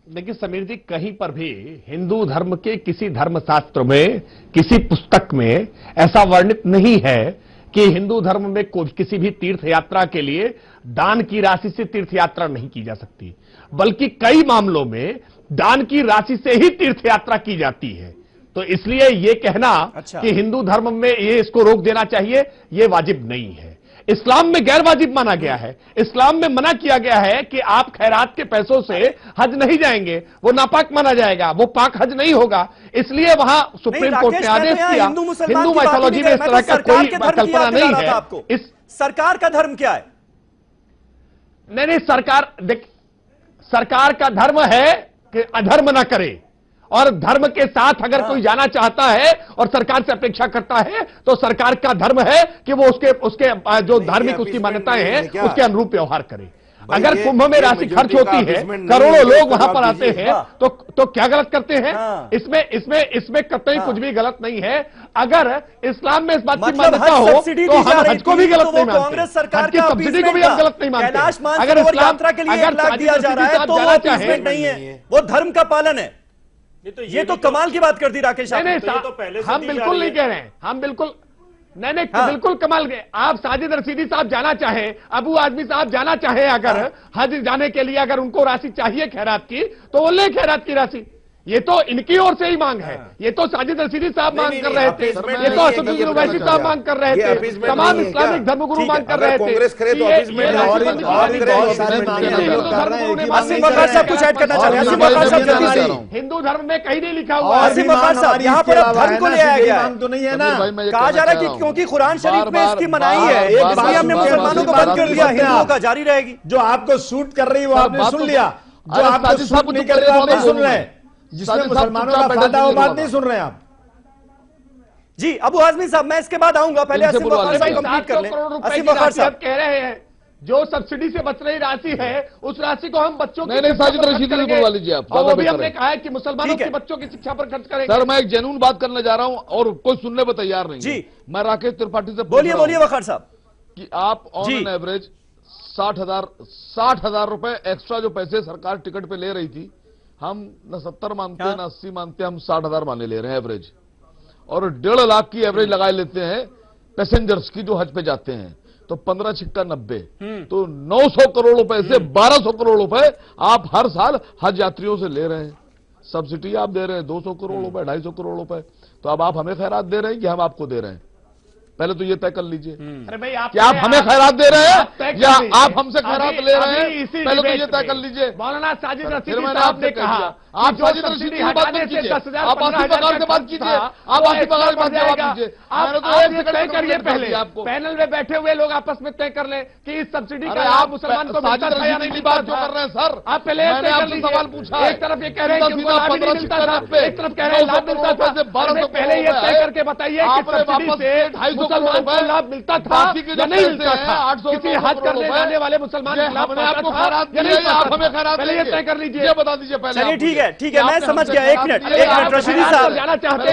देखिए समीर जी, कहीं पर भी हिंदू धर्म के किसी धर्मशास्त्र में, किसी पुस्तक में ऐसा वर्णित नहीं है कि हिंदू धर्म में किसी भी तीर्थ यात्रा के लिए दान की राशि से तीर्थ यात्रा नहीं की जा सकती, बल्कि कई मामलों में दान की राशि से ही तीर्थ यात्रा की जाती है। तो इसलिए यह कहना कि हिंदू धर्म में ये इसको रोक देना चाहिए, यह वाजिब नहीं है। इस्लाम में गैर वाजिब माना गया है। इस्लाम में मना किया गया है कि आप खैरात के पैसों से हज नहीं जाएंगे, वो नापाक माना जाएगा, वो पाक हज नहीं होगा। इसलिए वहां सुप्रीम कोर्ट ने आदेश दिया। हिंदू माइथोलॉजी में इस तरह का कोई कल्पना नहीं है। इस सरकार का धर्म क्या है? नहीं, सरकार का धर्म है कि अधर्म ना करे, और धर्म के साथ अगर कोई जाना चाहता है और सरकार से अपेक्षा करता है तो सरकार का धर्म है कि वो उसके जो धार्मिक उसकी मान्यताएं हैं उसके अनुरूप व्यवहार करे। अगर कुंभ में राशि खर्च होती है, करोड़ों लोग वहां पर आते हैं, तो क्या गलत करते हैं? इसमें कतई कुछ भी गलत नहीं है। अगर इस्लाम में इस बात की मान्यता हो तो हम हज को भी गलत नहीं मानते, हज की सब्सिडी को भी हम गलत नहीं मानते। अगर इस्लाम अगर दिया जा रहा है तो वो अपीसमेंट नहीं है, वो धर्म का पालन है। ये तो कमाल की बात कर दी राकेश साहब। हम बिल्कुल नहीं कह रहे हैं, हम बिल्कुल नहीं, बिल्कुल कमाल के। आप साजिद रशीदी साहब जाना चाहें, अबू आजमी साहब जाना चाहें, अगर हज जाने के लिए अगर उनको राशि चाहिए खैरात की, तो वो ले खैरात की राशि। ये तो इनकी ओर से ही मांग है। ये तो साजिद रशीदी साहब मांग कर रहे थे, ये तो असदुद्दीन ओवैसी साहब मांग कर रहे थे, तमाम इस्लामिक धर्मगुरु मांग कर रहे थे। हिंदू धर्म में कहीं नहीं लिखा हुआ है। यहाँ पर धर्म को ले आया गया तो नहीं है ना, कहा जा रहा है कि क्योंकि कुरान शरीफ में इसकी मनाही है, इसलिए हमने मुसलमानों को बंद कर दिया, हिंदुओं का जारी रहेगी। जो आपको सूट कर रही है वो आपने सुन लिया, जो आपको सूट नहीं कर रही वो आप नहीं सुन रहे। जिसमें मुसलमानों का फायदा हो बात नहीं सुन रहे आप। जी अबू आजमी साहब, मैं इसके बाद आऊंगा, पहले 80 करोड़ रुपए की राशि आप कह रहे हैं, जो सब्सिडी से बच रही राशि है उस राशि को हम बच्चों की साजिद रशीदी को बोलवा लीजिए आप। वो भी हमने कहा है कि मुसलमानों के बच्चों की शिक्षा पर खर्च करेंगे। सर मैं एक जेन्युइन बात करने जा रहा हूं और कोई सुनने पर तैयार नहीं है। मैं राकेश त्रिपाठी से बोलिए वखार साहब कि आप ऑन एन एवरेज 60,000 रुपए एक्स्ट्रा जो पैसे सरकार टिकट पे ले रही थी, हम न 70 मानते हैं न 80 मानते हैं, हम 60,000 माने ले रहे हैं एवरेज, और 1.5 लाख की एवरेज लगा लेते हैं पैसेंजर्स की जो हज पे जाते हैं। तो 15 छिक्का 90, तो 900 करोड़ रुपए से 1200 करोड़ रुपए आप हर साल हज यात्रियों से ले रहे हैं। सब्सिडी आप दे रहे हैं 200 करोड़ रुपए, 250 करोड़ रुपए। तो अब आप हमें खैरात दे रहे हैं कि हम आपको दे रहे हैं? पहले तो ये तय कर लीजिए। अरे भाई क्या आप हमें खैरात दे रहे हैं या आप हमसे खैरात ले रहे हैं? पहले तो ये तय कर लीजिए। मौलाना साजिद रशीदी फिर मैंने साहब ने आपसे कहा आप साजिद रशीदी की बात मत कीजिए, आप आसिफ बगाल से बात कीजिए, आप आसिफ बगाल की बात जवाब दीजिए। मैंने तो एक सेकंड तय करिए पहले, आपको पैनल में बैठे हुए लोग आपस में तय कर लें कि इस सब्सिडी का आप मुसलमान को साजिद मिलता था या रशीदी नहीं की बात मिलता जो था? कर रहे हैं सर, आप पहले मैंने आपसे सवाल पूछा। एक तरफ ये कह रहे हैं कि उनको लाभ ही नहीं मिलता था, एक तरफ कह रहे हैं लाभ मिलता था। पहले ये तय करके बताइए कि सब्सिडी से मुसलमान को लाभ मिलता था या नहीं मिलता था? किसी हज करने जाने वाले मुसलमान को लाभ आपको खैरात दी, आप हमें खैरात पहले ये तय कर लीजिए, ये बता दीजिए पहले। चलिए ठीक है मैं समझ गया। एक मिनट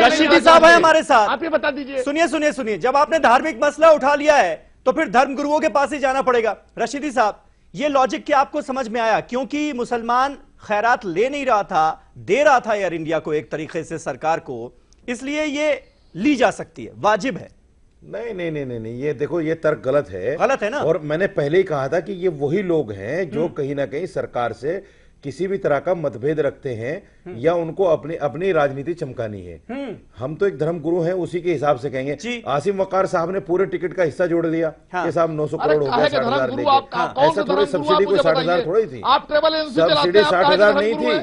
रशीदी साहब है हमारे साथ। आप ये बता दीजिए। सुनिए, जब आपने धार्मिक मसला उठा लिया है तो फिर धर्म गुरुओं के पास ही जाना पड़ेगा। रशीदी साहब, ये लॉजिक क्या आपको समझ में आया? क्योंकि मुसलमान खैरात ले नहीं रहा था, दे रहा था एयर इंडिया को एक तरीके से सरकार को, इसलिए ये ली जा सकती है, वाजिब है। नहीं, ये देखो, ये तर्क गलत है ना। और मैंने पहले ही कहा था कि ये वही लोग हैं जो कहीं ना कहीं सरकार से किसी भी तरह का मतभेद रखते हैं या उनको अपनी राजनीति चमकानी है। हम तो एक धर्म गुरु हैं, उसी के हिसाब से कहेंगे। आसिम वकार साहब ने पूरे टिकट का हिस्सा जोड़ दिया कि साहब 900 करोड़ हो गया, 60,000 लेके। ऐसा थोड़ी सब्सिडी को 60,000 थोड़ी थी, सब्सिडी 60,000 नहीं थी।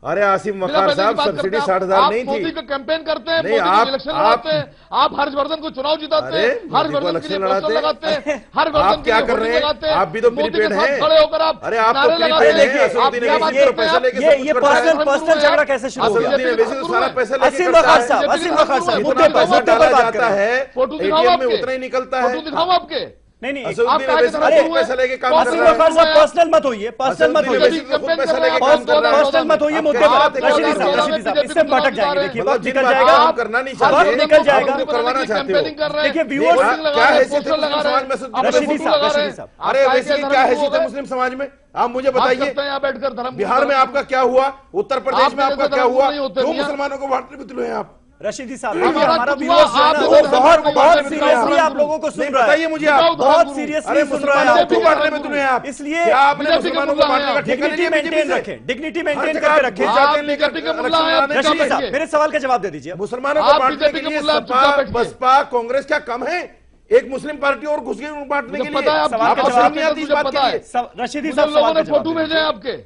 अरे आसिम वकार साहब, सब्सिडी 60,000 नहीं थी। कैंपेन करते हैं, नहीं, इलेक्शन लड़ाते हैं, आप हर्षवर्धन को चुनाव जिताते हैं, हर्षवर्धन के लिए पोस्टर लगाते हैं, हर्षवर्धन क्या कर रहे हैं? आप भी तो प्रीपेड हैं। खड़े होकर आप अरे आप तो नारे प्रीपेड लगाते हैं। हैं। आप क्या बात करते हैं? पैसा लेके ये पर्सनल झगड़ा कैसे शुरू हो गया? वैसे तो सारा पैसा लेके असीम करता वकार है। साहब, जितना पैसा डाला जाता है फोटो दिखाओ एटीएम में आपके, उतना ही निकलता है। फोटो दिखाओ आपके। नहीं, असदुद्दीन आप अवैसी अरे, पैसा लेके काम कर असीम रहा वकार है। साहब पर्सनल मत होइए, पर्सनल मत असदुद्दीन होइए, अवैसी तो खुद पैसा लेके काम कर रहा है। पर्सनल मत होइए मुद्दे पर। रशीदी साहब इससे भटक जाएंगे। देखिए मतलब वक्त जिन निकल बातों जाएगा, को आप करना नहीं चाहते, वक्त निकल जाएगा। आप उनको करवाना चाहते हो। देखिए व्यूअर्स, क्या हैसियत है मुस्लिम समाज में? रशीदी साहब, अरे वैसे क्या हैसियत है मुस्लिम समाज में? आप मुझे बताइए। यहाँ बैठकर धर्म बिहार में आपका क्या हुआ? उत्तर प्रदेश में आपका क्या हुआ? होते क्यों मुसलमानों को बांटने में तुले हैं आप? रशीदी साहब, हमारा हमारा कुछ व्यूअर्स हुआ, आप जो है लोग ना, बहुत धर्म सीरियसली आप लोगों को सुन नहीं, रहा है। बताइए मुझे आप। बहुत सीरियसली अरे सुन रहा है मुसलमानों आपको। को बांटने में तुले हैं आप। इसलिए क्या आपने मुसलमानों को बांटने का ठेका नहीं डिग्निटी लिया बीजेपी मेंटेन से? रखें, डिग्निटी मेंटेन हर करके जगह रखें। जाते हैं लेकर बीजेपी के मुल्ला हैं, आप इलेक्शन रशीदी लड़ाते साहब, हैं। मेरे सवाल का जवाब दे दीजिए। मुसलमानों को आप बांटने बीजेपी के के लिए मुल्ला, सपा, चुपचाप बैठिए। बसपा, कांग्रेस क्या कम है? एक मुस्लिम पार्टी और घुस गई बांटने के लिए। पता है आप सवाल का आपको जवाब शर्म नहीं आती इस बात के लिए? रशीदी मुझे साहब लोगों सवाल ने का जवाब फोटो दे भेजे हैं आपके,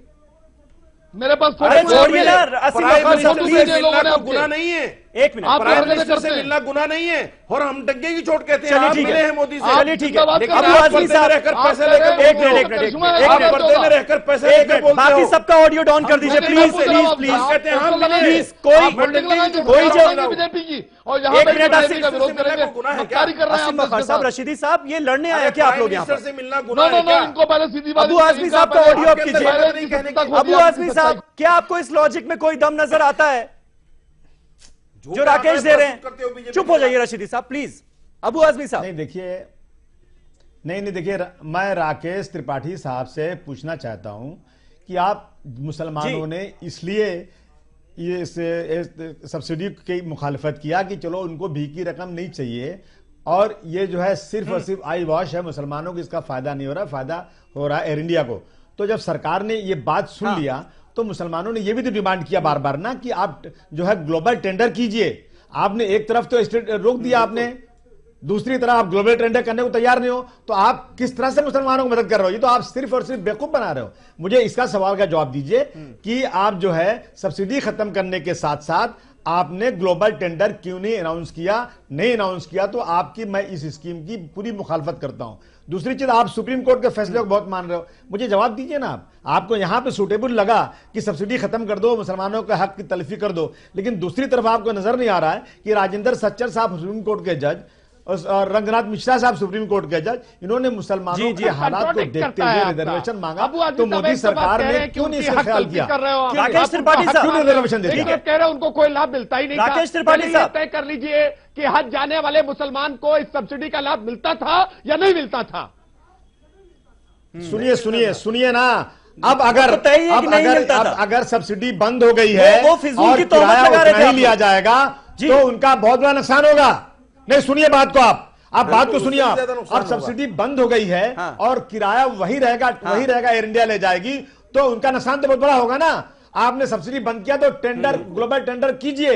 मेरे पास अरे फोटो छोड़िए ना, भेजे हैं। असीम प्राइम वकार मिनिस्टर साहब फोटो से भेजे लोगों मिलना ने तो गुनाह आपके। नहीं है। एक मिनट, आप प्राइम हर जगह मिनिस्टर से करते हैं। मिलना गुनाह नहीं है और हम डंगे की चोट कहते हैं। चलिए आप ठीक मिले है, हैं मोदी से। चलिए ठीक है। लेकिन अबू आप आजमी पर्दे में साहब, रहकर पैसे आप लेकर कह रहे एक मिनट, एक मिनट, आप पर्दे में रहकर पैसे एक लेकर मिनट, बोलते बाकी हो। सबका ऑडियो डाउन कर दीजिए प्लीज प्लीज प्लीज। कहते हैं हम मिले। प्लीज कोई जो बीजेपी की और यहाँ एक मिनट, बीजेपी का विरोध से मिलने करेंगे, को गुनाह है क्या? गद्दारी कर रहे हैं असीम आप वकार देश के साहब, साथ। रशीदी साहब, ये लड़ने आए क्या आप लोग यहाँ मिनिस्टर पर? से मिलना नो गुनाह नो है नो, क्या? इनको पहले सीधी बात अबू आजमी साहब का ऑडियो आप कीजिए। अबू आजमी साहब, क्या आपको इस लॉजिक में कोई दम नजर आता है जो राकेश दे रहे हैं? चुप हो जाइए रशीदी साहब प्लीज। अबू आजमी साहब, नहीं देखिए, मैं राकेश त्रिपाठी साहब से पूछना चाहता हूं कि आप मुसलमानों ने इसलिए ये सब्सिडी की मुखालफत किया कि चलो उनको भी की रकम नहीं चाहिए और ये जो है सिर्फ और सिर्फ आई वॉश है, मुसलमानों को इसका फायदा नहीं हो रहा, फायदा हो रहा है एयर इंडिया को। तो जब सरकार ने ये बात सुन लिया तो मुसलमानों ने ये भी तो डिमांड किया बार बार ना कि आप जो है ग्लोबल टेंडर कीजिए। आपने एक तरफ तो रोक दिया आपने, दूसरी तरफ आप ग्लोबल टेंडर करने को तैयार नहीं हो, तो आप किस तरह से मुसलमानों को मदद कर रहे हो? ये तो आप सिर्फ और सिर्फ बेवकूफ बना रहे हो। मुझे इसका सवाल का जवाब दीजिए कि आप जो है सब्सिडी खत्म करने के साथ साथ आपने ग्लोबल टेंडर क्यों नहीं अनाउंस किया? नहीं अनाउंस किया तो आपकी मैं इस स्कीम की पूरी मुखालफत करता हूं। दूसरी चीज, आप सुप्रीम कोर्ट के फैसले को बहुत मान रहे हो, मुझे जवाब दीजिए ना। आपको यहां पे सूटेबल लगा कि सब्सिडी खत्म कर दो, मुसलमानों के हक की तलफी कर दो, लेकिन दूसरी तरफ आपको नजर नहीं आ रहा है कि राजेंद्र सच्चर साहब सुप्रीम कोर्ट के जज और रंगनाथ मिश्रा साहब सुप्रीम कोर्ट के जज, इन्होंने मुसलमानों के हालात को देखते हुए रिजर्वेशन मांगा, तो मोदी सरकार ने क्यों नहीं इसका ख्याल किया? राकेश त्रिपाठी साहब, क्यों रिजर्वेशन देती है? कह रहे हैं उनको कोई लाभ मिलता ही नहीं था। राकेश त्रिपाठी साहब, तय कर लीजिए कि हज जाने वाले मुसलमान को इस सब्सिडी का लाभ मिलता था या नहीं मिलता था? सुनिए ना। अब अगर सब्सिडी बंद हो गई है वो फिजूल और की तोहमत किराया लगा रहे थे उतना ही आप लिया लोग। जाएगा तो उनका बहुत बड़ा नुकसान होगा। नहीं, सुनिए बात को आप। आप बात तो बिल्कुल, सुनिए, उससे आप ज्यादा नुकसान अब सब्सिडी बंद हो गई है हाँ। और किराया वही रहेगा, वही रहेगा, एयर इंडिया ले जाएगी, तो उनका नुकसान तो बहुत बड़ा होगा ना। आपने सब्सिडी बंद किया तो टेंडर, ग्लोबल टेंडर कीजिए,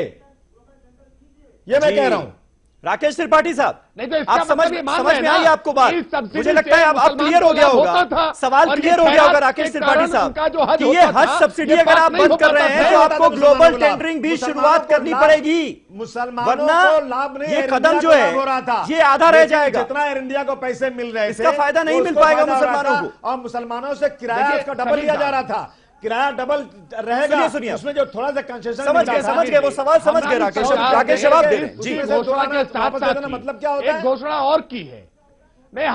ये मैं कह रहा हूं। राकेश त्रिपाठी साहब, नहीं तो इसका आप समझ मतलब ये मान समझ रहे में हैं आई ना आपको बात? कि सब्सिडी मुझे लगता है से अब मुसलमान क्लियर हो को गया लाभ होगा, होता था, सवाल और ये क्लियर हो गया होगा खैरात राकेश के त्रिपाठी कारण साहब उनका जो हज कि ये होता हज था, सब्सिडी ये अगर पास आप नहीं बंद हो कर रहे पाता हैं था। तो होता आपको तो ग्लोबल मुसलमानों को टेंडरिंग भी मुसलमानों शुरुआत को करनी लाभ- पड़ेगी, मुसलमानों वरना को लाभ नहीं, ये एयर कदम इंडिया जो को है लाभ हो रहा था, ये आधा रह लेकिन जाएगा। जितना एयर इंडिया को पैसे मिल रहे थे इसका फायदा नहीं तो मिल उसको पाएगा फायदा हो रहा मुसलमानों था, और मुसलमानों से किराया देखिए, उसका डबल लिया जा रहा था, किराया डबल रहेगा, सुनिए। उसमें जो थोड़ा सा कंसेशन समझ गए वो सवाल समझ गए राकेश जवाब दे रहे हैं। जी, जी घोषणा के साथ साथ मतलब क्या होता है? एक घोषणा और की है, नहीं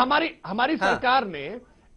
हमारी सरकार ने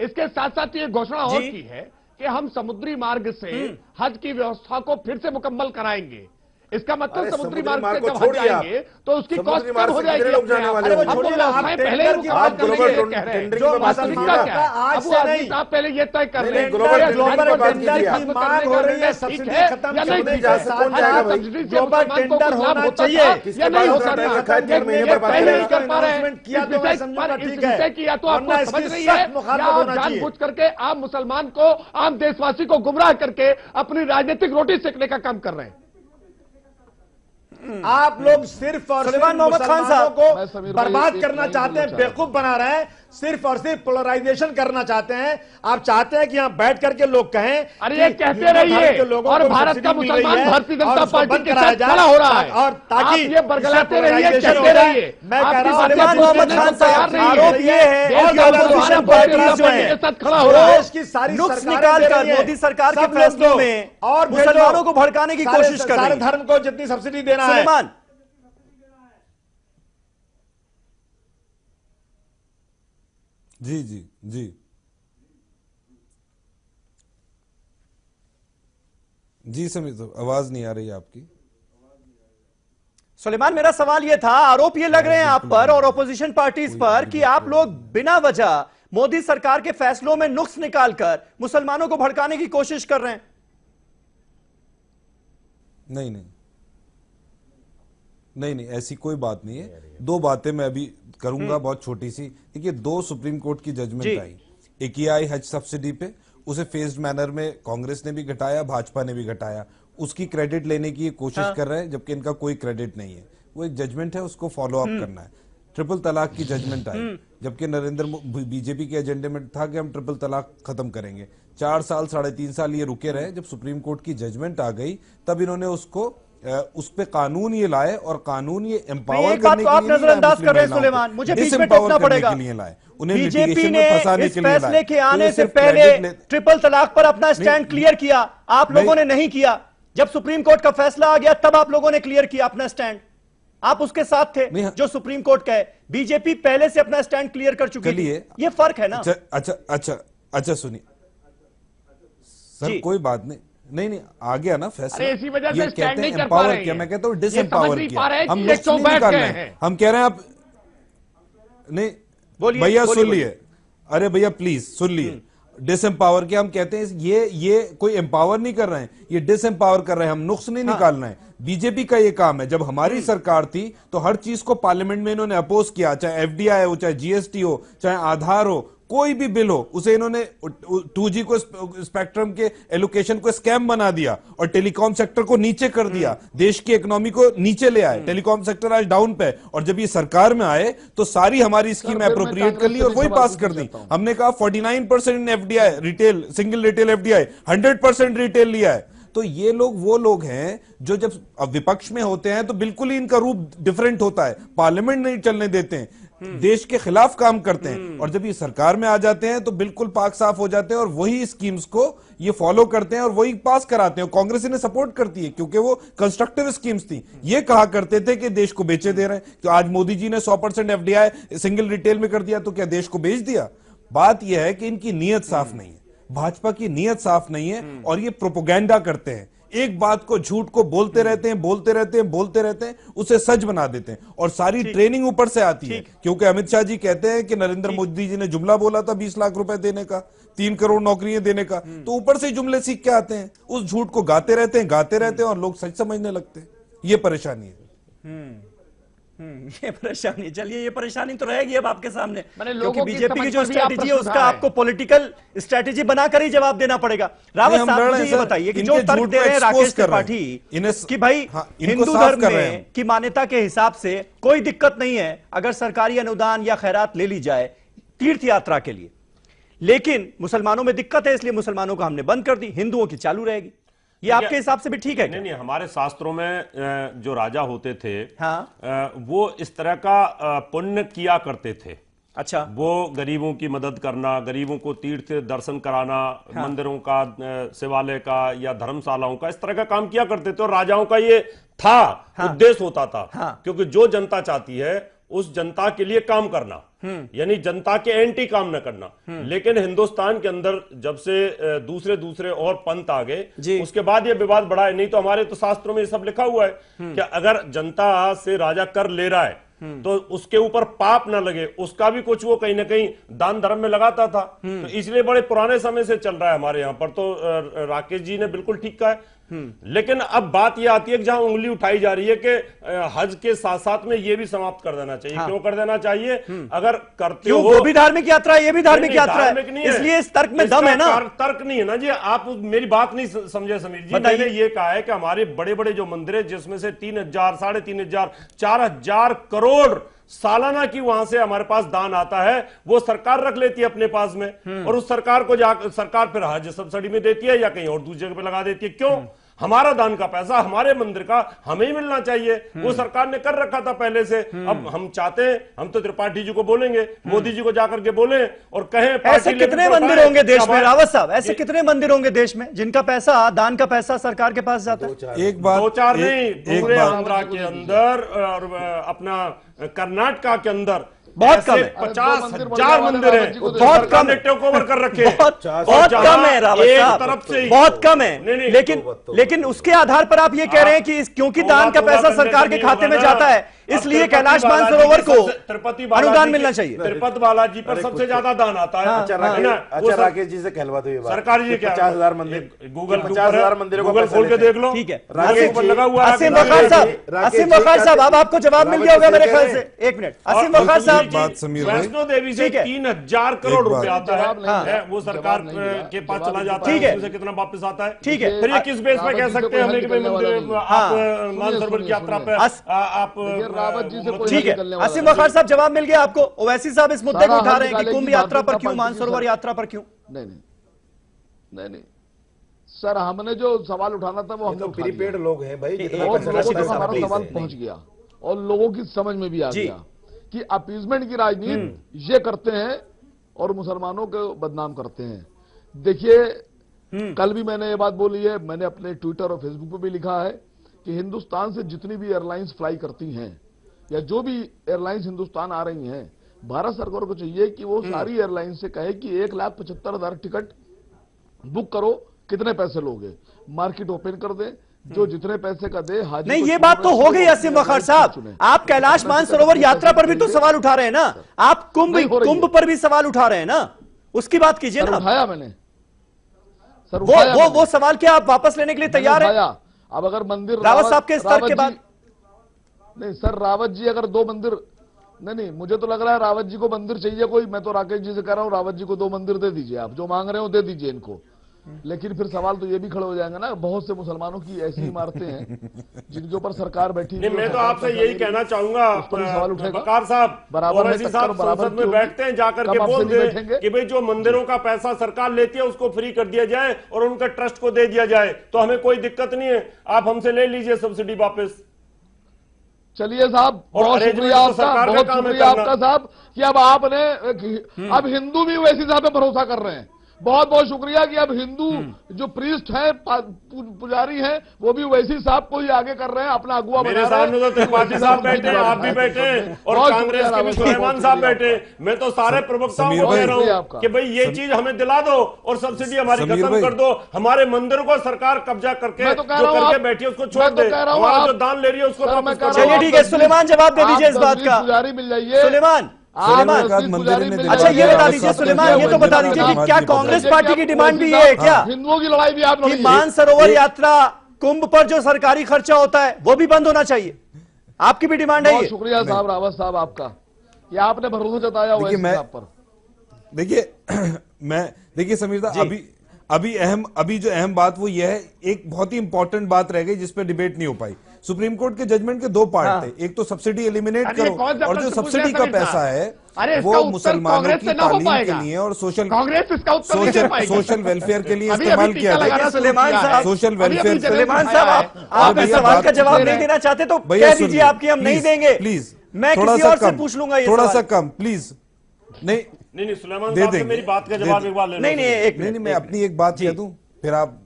इसके साथ साथ ये घोषणा और की है कि हम समुद्री मार्ग से हज की व्यवस्था को फिर से मुकम्मल कराएंगे। इसका मतलब अरे समुद्री मार्ग से को जब हज छोड़िए आप। जाएंगे तो उसकी समुद्री कॉस्ट मार्ग कम हो से जाएगी। कितने लोग जाने वाले अरे वो होंगे? छोड़िए ना, आप पहले टेंडर ही की मुकम्मल बात कर ग्लोबल लीजिए, कह रहे हैं। टेंडरिंग जो की बात वास्तविकता कीजिए। क्या है, आज अब वो से आदमी नहीं। साहब पहले ये तय कर नहीं, रहे हैं ग्लोबल कि टेंडरिंग हज की को बात टेंडर कीजिए। खत्म मांग करने हो का रही है, निर्णय सब्सिडी ठीक है खत्म या नहीं करने ठीक का है? साथ कौन जाएगा भाई? सब्सिडी से ग्लोबल मुसलमान को टेंडर कुछ लाभ होना होता चाहिए। था किसके या नहीं पास होता उतना था? रखा है? 3 महीने ये पर बात पहले करेगा। नहीं कर पा रहे हैं। Announcement किया तो इस मैं विषय समझूंगा पर इस ठीक है। विषय की या तो आपको वरना समझ इसकी नहीं है सख्त मुखालफत या आप होना चाहिए। जानबूझ करके आम मुसलमान को, आम देशवासी को गुमराह करके अपनी राजनीतिक रोटी सेकने का काम कर रहे हैं। आप लोग सिर्फ और सिर्फ सुलेमान मोहम्मद खान मुसलमानों साहब, मैं समीर को भाई बर्बाद एक करना लाइन चाहते बोलना हैं, चाह रहा बेवकूफ बना रहे हैं, सिर्फ और सिर्फ पोलराइजेशन करना चाहते हैं। आप चाहते हैं कि यहां बैठ करके लोग कहें अरे कि ये कहते हिंदू धर्म रहिए के लोगों और को भारत सब्सिडी का मिल रही मुसलमान है भारतीय और जनता उसको पार्टी बंद के कराया साथ जाए, खड़ा हो रहा है। और ताकि आप ये बरगलाते रहिए, polarization हो कहते जाए। रहिए। मैं कह आपकी रहा हूं बातें सुलेमान मोहम्मद सुनने को खान तैयार साहब, नहीं है। आरोप ये है देश कि का ऑपोजिशन मुसलमान पार्टीज भारतीय जो जनता हैं, पार्टी के साथ खड़ा हो रहा है। देश की सारी नुक्स सरकारें निकाल दे कर रही हैं। मोदी सरकार के सब लोग फैसलों दो। में और भेजो। मुसलमानों को भड़काने की सारे- कोशिश कर रही सारे है। धर्म को जितनी सब्सिडी देना है, सुलेमान, जी जी जी जी समीर साहब, आवाज नहीं आ रही है आपकी। सुलेमान, मेरा सवाल यह था, आरोप ये लग रहे हैं आप पर और ऑपोजिशन पार्टीज पर कि आप लोग बिना वजह मोदी सरकार के फैसलों में नुक्स निकालकर मुसलमानों को भड़काने की कोशिश कर रहे हैं। नहीं नहीं नहीं नहीं, ऐसी कोई बात नहीं है। दो बातें मैं अभी करूंगा, बहुत छोटी सी। देखिए, 2 सुप्रीम कोर्ट की जी। जजमेंट आई। एक ये आई हज सब्सिडी पे, उसे फेज्ड मैनर में कांग्रेस ने भी घटाया, भाजपा ने भी घटाया। उसकी क्रेडिट लेने की ये कोशिश कर रहे हैं, जबकि इनका कोई क्रेडिट नहीं है। वो एक जजमेंट है, उसको फॉलो अप करना है। ट्रिपल तलाक की जजमेंट आई, जबकि बीजेपी के एजेंडे में था कि हम ट्रिपल तलाक खत्म करेंगे। 4 साल 3.5 साल ये रुके रहे। जब सुप्रीम कोर्ट की जजमेंट आ गई, तब इन्होंने उसको उस पे कानून ये लाए, और कानून ये एम्पावर एक बात करने को के आप लिए नहीं नजरअंदाज लाए, कर रहे हैं मुस्लिम सुलेमान, मुझे बीच में डिसएम्पावर टोकना करने पड़ेगा। के लिए लाए, उन्हें बीजेपी litigation ने में फंसाने इस के लिए फैसले लाए। के तो आने ये से सिर्फ पहले credit ले- ट्रिपल तलाक पर अपना स्टैंड क्लियर किया, आप लोगों ने नहीं किया। जब सुप्रीम कोर्ट का फैसला आ गया, तब आप लोगों ने क्लियर किया अपना स्टैंड। आप उसके साथ थे नहीं, जो सुप्रीम कोर्ट का है। बीजेपी पहले से अपना स्टैंड क्लियर कर चुकी थी। चलिए, ये फर्क है ना। अच्छा सुनिए सर, जी। कोई बात नहीं। नहीं आ गया ना फैसला। अरे इसी वजह से ये स्टैंड कहते नहीं हैं कर पा एम्पावर रहे किया, हैं। मैं कहता हूँ ये डिसएम्पावर समझ नहीं किया। पा रहे हैं हम कि नुक्स क्यों नहीं बैठ निकाल गए रहे हैं। हैं। हम कह रहे हैं आप नहीं बोलिए, भैया बोलिए, सुन लिए। अरे भैया प्लीज सुन लिए। डिसएम्पावर किया, हम कहते हैं ये कोई एम्पावर नहीं कर रहे हैं, ये डिसएम्पावर कर रहे हैं। हम नुक्स नहीं निकाल रहे हैं। बीजेपी का ये काम है। जब हमारी सरकार थी तो हर चीज को पार्लियामेंट में इन्होंने अपोज किया, चाहे एफडीआई हो, चाहे जीएसटी हो, चाहे आधार हो, कोई भी बिल हो, उसे इन्होंने 2G को स्पेक्ट्रम के एलोकेशन को स्कैम बना दिया और टेलीकॉम सेक्टर को नीचे कर दिया। देश की इकोनॉमी को नीचे ले आए। टेलीकॉम सेक्टर आज डाउन पे है, और जब ये सरकार में आए तो सारी हमारी स्कीम अप्रोप्रिएट कर ली और वही पास कर दी। हमने कहा 49% FDI retail, single retail FDI 100% retail लिया है। तो ये लोग वो लोग हैं जो जब विपक्ष में होते हैं तो बिल्कुल ही इनका रूप डिफरेंट होता है। पार्लियामेंट नहीं चलने देते हैं, देश के खिलाफ काम करते हैं, और जब ये सरकार में आ जाते हैं तो बिल्कुल पाक साफ हो जाते हैं और वही स्कीम्स को ये फॉलो करते हैं और वही पास कराते हैं। कांग्रेस इन्हें सपोर्ट करती है क्योंकि वो कंस्ट्रक्टिव स्कीम्स थी। ये कहा करते थे कि देश को बेचे दे रहे हैं। तो आज मोदी जी ने 100% एफडीआई सिंगल रिटेल में कर दिया, तो क्या देश को बेच दिया? बात यह है कि इनकी नीयत साफ नहीं है, भाजपा की नीयत साफ नहीं है, और ये प्रोपोगेंडा करते हैं। एक बात को, झूठ को बोलते रहते हैं, बोलते रहते हैं, बोलते रहते हैं, उसे सच बना देते हैं, और सारी ट्रेनिंग ऊपर से आती है। क्योंकि अमित शाह जी कहते हैं कि नरेंद्र मोदी जी ने जुमला बोला था 20 लाख रुपए देने का, 3 करोड़ नौकरियां देने का, तो ऊपर से जुमले सीख के आते हैं, उस झूठ को गाते रहते हैं और लोग सच समझने लगते हैं। ये परेशानी है। ये परेशानी, चलिए ये परेशानी तो रहेगी अब आपके सामने, मैंने क्योंकि लोगों की बीजेपी की समझ जो पर भी आप स्ट्रैटेजी है प्रश्न उसका उठाए। आपको पॉलिटिकल स्ट्रैटेजी बनाकर ही जवाब देना पड़ेगा। रावत हम साहब लड़ रहे मुझे हैं ये सर, बताइए कि इनके जो तर्क झूठ दे को रहे हैं expose राकेश कर रहे हैं। त्रिपाठी इन्हें- कि भाई हाँ, इनको हिंदू साफ धर्म कर रहे हैं। में की मान्यता के हिसाब से कोई दिक्कत नहीं है अगर सरकारी अनुदान या खैरात ले ली जाए तीर्थ यात्रा के लिए, लेकिन मुसलमानों में दिक्कत है इसलिए मुसलमानों को हमने बंद कर दी, हिंदुओं की चालू रहेगी। ये आपके हिसाब से भी ठीक है क्या? नहीं, हमारे शास्त्रों में जो राजा होते थे, हाँ। वो इस तरह का पुण्य किया करते थे। अच्छा, वो गरीबों की मदद करना, गरीबों को तीर्थ दर्शन कराना, हाँ। मंदिरों का, शिवालय का या धर्मशालाओं का, इस तरह का काम किया करते थे। और राजाओं का ये था, हाँ। उद्देश्य होता था, हाँ। क्योंकि जो जनता चाहती है उस जनता के लिए काम करना, यानी जनता के एंटी काम न करना। लेकिन हिंदुस्तान के अंदर जब से दूसरे और पंथ आ गए, उसके बाद ये विवाद बढ़ा है। नहीं तो हमारे तो शास्त्रों में ये सब लिखा हुआ है कि अगर जनता से राजा कर ले रहा है तो उसके ऊपर पाप ना लगे, उसका भी कुछ वो कहीं ना कहीं दान धर्म में लगाता था। तो इसलिए बड़े पुराने समय से चल रहा है हमारे यहाँ पर। तो राकेश जी ने बिल्कुल ठीक कहा है। लेकिन अब बात यह आती है कि जहां उंगली उठाई जा रही है कि हज के साथ साथ में ये भी समाप्त कर देना चाहिए। हाँ। क्यों कर देना चाहिए? अगर करते क्यों? हो, वो भी धार्मिक यात्रा है, ये भी धार्मिक नहीं, यात्रा धार्मिक है, नहीं है। इसलिए इस तर्क में इसका दम है ना। तर्क नहीं है ना जी। आप मेरी बात नहीं समझे समीर जी। बताइए। मैंने ये कहा है कि हमारे बड़े बड़े जो मंदिर है, जिसमें से 3,000, 3,500, 4,000 करोड़ सालाना की वहां से हमारे पास दान आता है, वो सरकार रख लेती है अपने पास में। और उस सरकार को सरकार फिर हज सब्सिडी में देती है या कहीं और दूसरी जगह पे लगा देती है। क्यों? हमारा दान का पैसा, हमारे मंदिर का हमें ही मिलना चाहिए। वो सरकार ने कर रखा था पहले से। अब हम चाहते हैं, हम तो त्रिपाठी जी को बोलेंगे, मोदी जी को जाकर के बोलें और कहें ऐसे कितने मंदिर होंगे देश में रावत साहब, ऐसे कितने मंदिर होंगे देश में जिनका पैसा, दान का पैसा सरकार के पास जाता है? एक बात, 2-4 नहीं, एक पूरे बात, आंध्रा के अंदर और अपना कर्नाटका के अंदर बहुत कम है। 50,000 मंदिर है, बहुत कम है, टेक ओवर कर रखे हैं। बहुत कम है रावत एक साहब, तरफ से ही बहुत कम है। नहीं, लेकिन उसके आधार पर आप ये कह रहे हैं कि क्योंकि दान का पैसा सरकार के खाते में जाता है इसलिए कैलाश मानसरोवर को अनुदान मिलना चाहिए। तिरुपति बालाजी पर सबसे ज्यादा दान आता है। अच्छा राकेश जी से कहलवा दो ये बात। सरकार जी क्या 50,000 मंदिर, गूगल 50,000 मंदिरों को गूगल खोल के देख लो। ठीक है, लगा हुआ है। असीम वकार साहब, अब आपको जवाब मिल गया होगा मेरे ख्याल से। एक मिनट, असीम वकार साहब, बात समीर भाई, वैष्णो देवी से 3,000 करोड़ रुपए आता है, वो सरकार के पास चला जाता है, उसमें से कितना वापस आता है? ठीक है। फिर ये किस बेस पे कह सकते हैं हमें कि भाई मंदिर आप मानसरोवर की यात्रा पे आप रावत जी से ठीक है, असीम वकार साहब जवाब मिल गया आपको। ओवैसी साहब इस मुद्दे को उठा रहे हैं कि कुंभ यात्रा पर क्यों, मानसरोवर यात्रा पर क्यों? नहीं सर, हमने जो सवाल उठाना था वो हमने उठा लिया। प्रीपेड लोग हैं भाई, जितना और पैसा लोगों लगता है, तक हमारा सब सवाल पैसे पहुंच नहीं। गया और लोगों की समझ में भी आ जी। गया कि अपीजमेंट की राजनीति ये करते हैं और मुसलमानों को बदनाम करते हैं। देखिए, कल भी मैंने ये बात बोली है, मैंने अपने ट्विटर और फेसबुक पे भी लिखा है कि हिंदुस्तान से जितनी भी एयरलाइंस फ्लाई करती हैं या जो भी एयरलाइंस हिंदुस्तान आ रही हैं, भारत सरकार को चाहिए कि वो सारी एयरलाइंस से कहे कि 1,75,000 टिकट बुक करो, कितने पैसे लोगे, मार्केट ओपन कर दे, जो जितने पैसे का दे। हाजी नहीं, को ये चुनो, बात तो हो गई चुनो, असीम वकार साहब। चुने। आप कैलाश मानसरोवर यात्रा पर भी तो सवाल उठा रहे हैं ना, आप कुंभ पर भी सवाल उठा रहे हैं ना, उसकी बात कीजिए ना। उठाया मैंने सर, वो सवाल क्या आप वापस लेने के लिए तैयार है? अब अगर मंदिर रावत साहब के स्तर के बाद नहीं सर, रावत जी अगर 2 मंदिर, नहीं मुझे तो लग रहा है रावत जी को मंदिर चाहिए कोई। मैं तो राकेश जी से कह रहा हूं, रावत जी को 2 मंदिर दे दीजिए, आप जो मांग रहे हो दे दीजिए इनको। लेकिन फिर सवाल तो ये भी खड़े हो जाएंगे ना, बहुत से मुसलमानों की ऐसी इमारतें हैं जिनके ऊपर सरकार बैठी नहीं, मैं तो आपसे यही कहना चाहूंगा वकार साहब, ओवैसी साहब संसद में बैठते हैं, जाकर के बोल दें कि भाई जो मंदिरों का पैसा सरकार लेती है उसको फ्री कर दिया जाए और उनका ट्रस्ट को दे दिया जाए, तो हमें कोई दिक्कत नहीं है, आप हमसे ले लीजिए सब्सिडी वापस। चलिए साहब, बहुत शुक्रिया आपका, बहुत शुक्रिया आपका साहब कि अब आपने अब हिंदू भी वैसी साहब पे भरोसा कर रहे हैं। बहुत बहुत शुक्रिया कि अब हिंदू जो प्रीस्ट हैं, पुजारी हैं, वो भी वैसी साहब को ही आगे कर रहे हैं, अपना अगुआ बना रहे हैं। मेरे सामने तो त्रिपाठी साहब बैठे, आप भी बैठे और कांग्रेस के भी सुलेमान साहब बैठे। मैं तो सारे प्रवक्ताओं को कह रहा हूं कि भाई ये चीज हमें दिला दो और सब्सिडी हमारी खत्म कर दो। हमारे मंदिरों को सरकार कब्जा करके जो करके बैठी है उसको छोड़ दे, हमारा जो दान ले रही है उसको वापस कर। चलिए ठीक है, सुलेमान जवाब दे दीजिए इस बात का। पुजारी मिल जाइए सुलेमान, अच्छा ये बता दीजिए सुलेमान, ये तो बता दीजिए कि क्या कांग्रेस पार्टी की डिमांड भी ये है क्या हिंदुओं की लड़ाई भी आप कि मानसरोवर यात्रा कुंभ पर जो सरकारी खर्चा होता है वो भी बंद होना चाहिए? आपकी भी डिमांड है बहुत ये? शुक्रिया साहब रावत साहब आपका, ये आपने भरोसा जताया हुआ देखिए, मैं- साहब पर। देखिए समीर साहब, अभी जो अहम बात वो ये है, एक बहुत ही इंपॉर्टेंट बात रह गई जिस पे डिबेट नहीं हो पाई। सुप्रीम कोर्ट के जजमेंट के दो पार्ट थे, एक तो सब्सिडी एलिमिनेट अरे ये करो, कौन सा और जो प्रश्न पूछ सब्सिडी रहे हैं का समीर पैसा साहब? है अरे इसका वो उत्तर मुसलमानों कांग्रेस की से ना हो तालीम पाएगा। के लिए और कांग्रेस इसका उत्तर नहीं दे पाएगी। सोशल वेलफेयर के लिए अभी इस्तेमाल टीका किया लगाना जाएगा। शुरू सुलेमान किया है। साहब, सोशल अभी वेलफेयर जगह सुलेमान उठाया साहब, है। आप इस भैया सवाल बात का जवाब सुनिए। नहीं देना चाहते तो भैया कह दीजिए, सुनिए, आपकी हम नहीं प्लीज, देंगे। प्लीज मैं थोड़ा किसी सा और से कम, पूछ लूंगा ये थोड़ा सा सवाल। Come please. नहीं सुलेमान दे साहब से देंगे, मेरी बात का दे जवाब देंगे। एक बार ले लो। नहीं नहीं एक नहीं मिनट, मैं एक अपनी एक बात कह दूं, फिर आप,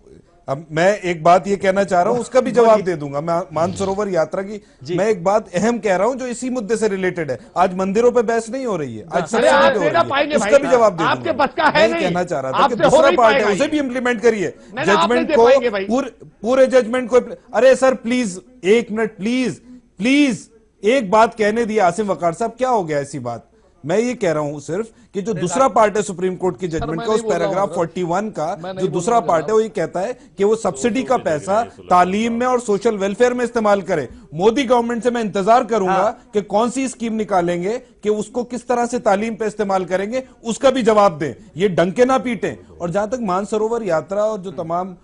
अब मैं एक बात ये कहना चाह रहा हूं, उसका भी जवाब दे दूंगा। मैं मानसरोवर यात्रा की मैं एक बात अहम कह रहा हूं जो इसी मुद्दे से रिलेटेड है। आज मंदिरों पे बहस नहीं हो रही है, आज अरे सब्सिडी आप पे हो दे ना रही पाएंगे है, भाई, उसका भी जवाब दे आपके दूंगा। बस का है मैं नहीं। कहना चाह रहा था कि आपसे हो दूसरा नहीं पार्ट है, पाएगा उसे ये। भी इंप्लीमेंट करिए। नहीं, आप नहीं जजमेंट दे को पाएंगे भाई। पूरे जजमेंट को, अरे सर प्लीज एक मिनट, प्लीज प्लीज एक बात कहने दिए आसिम वकार साहब, क्या हो गया ऐसी बात? मैं ये कह रहा हूं सिर्फ कि जो दूसरा पार्ट है सुप्रीम कोर्ट की जजमेंट मैं का, उस नहीं बोल रहा हूं पैराग्राफ सर। 41 का मैं नहीं जो बोल दूसरा रहा हूं पार्ट है वो ये कहता है कि वो सब्सिडी का पैसा तालीम में और सोशल वेलफेयर में इस्तेमाल करे। मोदी गवर्नमेंट से मैं इंतजार करूंगा कि कौन सी स्कीम निकालेंगे कि उसको किस तरह से तालीम पे इस्तेमाल करेंगे, उसका भी जवाब दें, ये डंके ना पीटें। और जहां तक मानसरोवर यात्रा और जो तमाम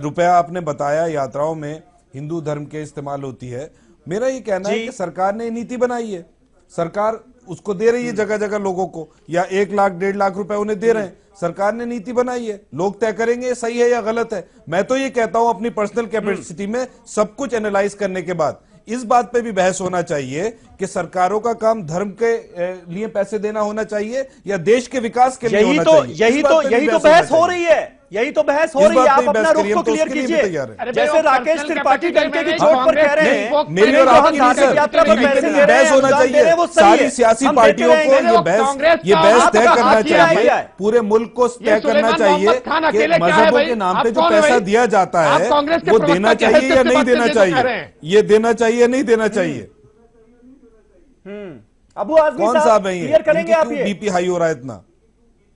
रुपया आपने बताया यात्राओं में हिंदू धर्म के इस्तेमाल होती है, मेरा ये कहना है कि सरकार ने नीति बनाई है, सरकार उसको दे रही है जगह जगह लोगों को, या 1 लाख 1.5 लाख रुपए उन्हें दे रहे हैं। सरकार ने नीति बनाई है, लोग तय करेंगे सही है या गलत है। मैं तो ये कहता हूं अपनी पर्सनल कैपेसिटी में सब कुछ एनालाइज करने के बाद इस बात पे भी बहस होना चाहिए कि सरकारों का काम धर्म के लिए पैसे देना होना चाहिए या देश के विकास के लिए होना चाहिए। यही तो बहस हो रही है, यही तो बहस हो रही है। आप अपना रुख तो क्लियर कीजिए। जैसे राकेश त्रिपाठी डंके की चोट पर कह रहे हैं, मेरी और आपकी यात्रा पर पैसे दे रहे हैं, बहस होना चाहिए। वो सही सारी है। सियासी हम पार्टियों देते को रहेंगे। ये बहस तय करना आपका चाहिए, है। पूरे मुल्क को तय करना चाहिए कि मजहबों के नाम पे जो पैसा दिया जाता है वो देना चाहिए या नहीं देना चाहिए, ये देना चाहिए या नहीं देना चाहिए। अबू आजमी कौन साहब साहब है ये? क्लियर करेंगे आप ये? बीपी हाई हो रहा है इतना?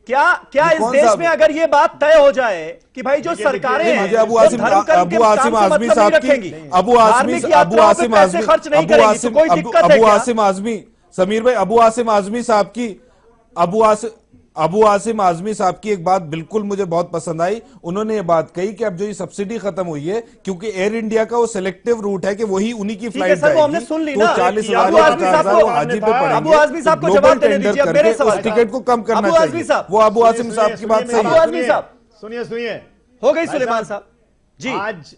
क्या इस कौन देश साहब में है? अगर ये बात तय हो जाए कि भाई जो सरकारें हैं मुझे अबू वो आसिम धर्म कर्म के काम से आजमी मतलब साहब नहीं की रखेंगी, अबू धार्मिक यात्राओं पे पैसे खर्च नहीं करेंगी, तो कोई दिक्कत है अबू क्या? आसिम आजमी, समीर भाई, अबू आसिम आजमी साहब की अबू आसिम आजमी साहब की एक बात बिल्कुल मुझे बहुत पसंद आई। उन्होंने ये बात कही कि अब जो ये सब्सिडी खत्म हुई है, क्योंकि एयर इंडिया का वो सिलेक्टिव रूट है कि वही उन्हीं की फ्लाइट सर, वो हमने सुन ली ना। 40,000 अबू आजमी साहब को हाजी पे पड़ेंगे। अबू आजमी साहब को जवाब देने दीजिए, अब मेरे सवाल उस टिकट को कम करना अबू आजमी चाहिए। साहब, वो अबू आसिम साहब की बात सही अबू है। आजमी साहब सुनिए हो गई सुलेमान साहब जी। आज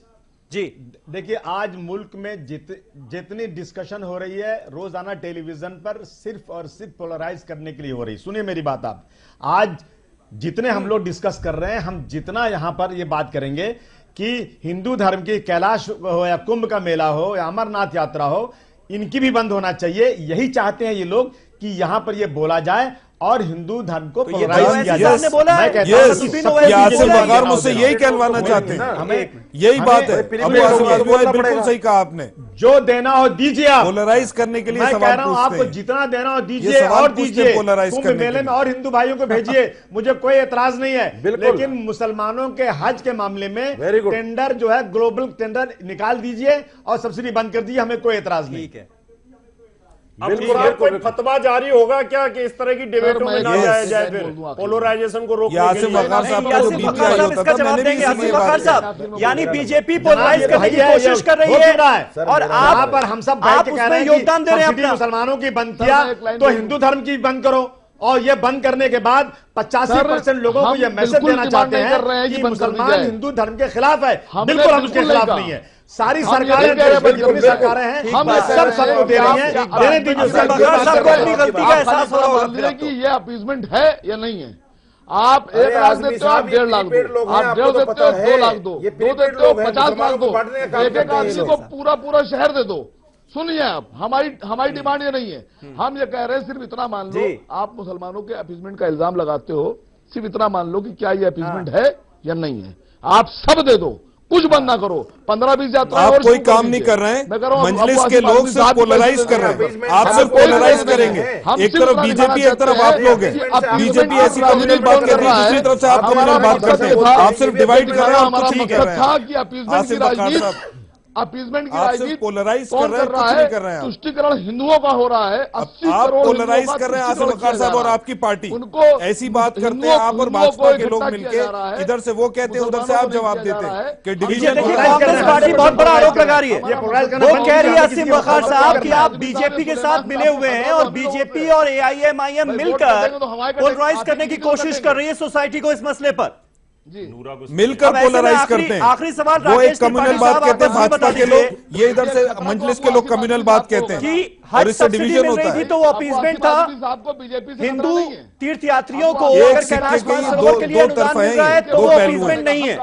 जी देखिए, आज मुल्क में जितनी डिस्कशन हो रही है रोजाना टेलीविजन पर, सिर्फ और सिर्फ पोलराइज करने के लिए हो रही। सुनिए मेरी बात, आप आज जितने हम लोग डिस्कस कर रहे हैं, हम जितना यहां पर ये बात करेंगे कि हिंदू धर्म की कैलाश हो या कुंभ का मेला हो या अमरनाथ यात्रा हो, इनकी भी बंद होना चाहिए। यही चाहते हैं ये लोग कि यहां पर ये बोला जाए और हिंदू धर्म को तो ये पोलराइज तो किया वैसे जाए। आपने बोला है। मैं कहता हूं कि Yes, सब आसिम चीजें वकार मुझसे यही कहलवाना चाहते हैं, हमें यही बात है। फिर अबू भी आसिम लोग आजमी बोलना बिल्कुल पड़ेगा। सही कहा आपने, जो देना हो दीजिए आप। पोलराइज करने के लिए मैं कह सवाल रहा हूं पूछते आपको हैं। जितना देना हो ये दीजिए सवाल और पूछते दीजिए। हैं पोलराइज कुंभ करने के मेले में लिए। और हिंदू भाइयों को भेजिए, मुझे कोई एतराज नहीं है। बिल्कुल। लेकिन मुसलमानों के हज के मामले में Very good। टेंडर जो है ग्लोबल टेंडर निकाल दीजिए और सब्सिडी बंद कर दीजिए, हमें कोई एतराज नहीं। ठीक है। अब बिल्कुल, साहब कोई फतवा जारी होगा क्या कि इस तरह की डिबेटों में ना मैं जाया एक जाए, बोल फिर दूं आखिर में। पोलराइजेशन को ये रोकने आसिम के लिए? वकार साहब का जो आसिम बीपी वकार हाई साहब होता इसका था, जवाब मैंने भी देंगे। आसिम इसीलिए वकार बात साहब, यानी बीजेपी जनाब, पोलराइज ये करने की भैया, कोशिश ये कर रही हो है क्यों रहा है? और यहाँ पर हम सब बैठ आप के कह उसमें रहे हैं योगदान दे रहे हैं सब्सिडी अपना। मुसलमानों की बंद किया, मैं एक लाइन तो बोलूं। हिंदू धर्म की बंद करो। और ये बंद करने के बाद 85% लोगों को हम ये मैसेज बिल्कुल देना डिमांड चाहते नहीं हैं कर रहे हैं कि कि बंद कर दी मुसलमान जाए। हिंदू धर्म के खिलाफ है। हमने बिल्कुल हम उसके बिल्कुल खिलाफ नहीं नहीं कहा। है। सारी हम ये सरकारें नहीं कह रहे, देश में जितनी बिल्कुल। सरकारें हैं हम ये कह सब रहे सबको हैं दे रही हैं, आप- देने दीजिए आसिम उसका वकार साहब को अपनी गलती का आप एहसास हो रहा मान होगा। लीजिए कि ये अपीसमेंट है या नहीं है। आप अरे 1 लाख आजमी देते हो, आप साहब, 1.5 लाख प्रीपेड दो, लोग हैं, आप आपको 1.5 तो देते पता हो, है। 2 लाख दो, ये 2 प्रीपेड देते हो, लोग हैं, 50 लाख मुसलमानों दो, को बांटने का काम एक करते हैं ये आदमी लोग। को पूरा शहर दे दो। सुनिए आप, हमारी डिमांड ये नहीं है। हम ये कह रहे हैं, सिर्फ इतना मान लो, जी। आप मुसलमानों के अपीसमेंट का इल्जाम लगाते हो, सिर्फ इतना मान लो कि क्या ये अपीसमेंट है या नहीं है। आप सब दे दो, कुछ बंद ना करो। 15-20 यात्रा आप और कोई शुरू कर काम नहीं दीजिए। कर रहे हैं, मैं कह रहा हूं, मजलिस अबू के आसिम लोग आजमी सिर्फ साहब पोलराइज पैसे कर रहे देते हैं। हैं। आप सिर्फ कोई पोलराइज नहीं करेंगे। हम एक सिर्फ तरफ इतना बीजेपी, दिखाना एक तरफ चाहते आप लोग हैं। हैं। बीजेपी ऐसी आप कम्युनल बात कर रही है, दूसरी तरफ से आप हमारा कम्युनल बात मकसद करते ये हैं। था- आप सिर्फ डिवाइड कर रहे हैं और हमारा कुछ नहीं कर मकसद रहे था हैं। कि अपीसमेंट की आसिम वकार राजनीति साहब, अपीजमेंट की आप सिर्फ राजनीति पोलराइज कौन कर रहे हैं, कर रहा कुछ है? नहीं कर रहे हैं आप। तुष्टिकरण हिंदुओं का हो रहा है। 80 आप करोड़ पोलराइज हिंदुओं का कर रहे हैं आसिम तुष्टिकरण वकार किया साहब जा और रहा है। आपकी पार्टी उनको ऐसी बात करते हैं हिंदुओं- आप और हिंदुओं भाजपा को के लोग इकट्ठा मिलके किया जा रहा है। इधर से वो कहते हैं, उधर से आप जवाब देते हैं कि डिवीजन देखिए, कांग्रेस पार्टी बहुत बड़ा आरोप लगा रही है। वो कह रही है आसिम वकार साहब कि आप बीजेपी के साथ मिले हुए हैं और बीजेपी और एआईएमआईएम मिलकर पोलराइज करने की कोशिश कर रही है सोसाइटी को इस मसले पर। मिलकर अब ऐसे में पोलराइज आखिरी- करते हैं। आखरी सवाल वो एक राकेश कम्युनल त्रिपाठी बात साहब, कहते हैं, आप भाजपा बता के दीजिए लोग ये इधर से मजलिस के लोग कम्युनल बात कहते हैं कि और हज इससे सब्सिडी डिवीजन मिल होता रही थी है। तो वो अपीसमेंट था हिंदू तीर्थयात्रियों को एक अगर सिक्के कैलाश के मानसरोवर के लिए दो अनुदान तरफ मिल हैं, रहा है ये तो दो वो पहलू हैं। अपीसमेंट नहीं है।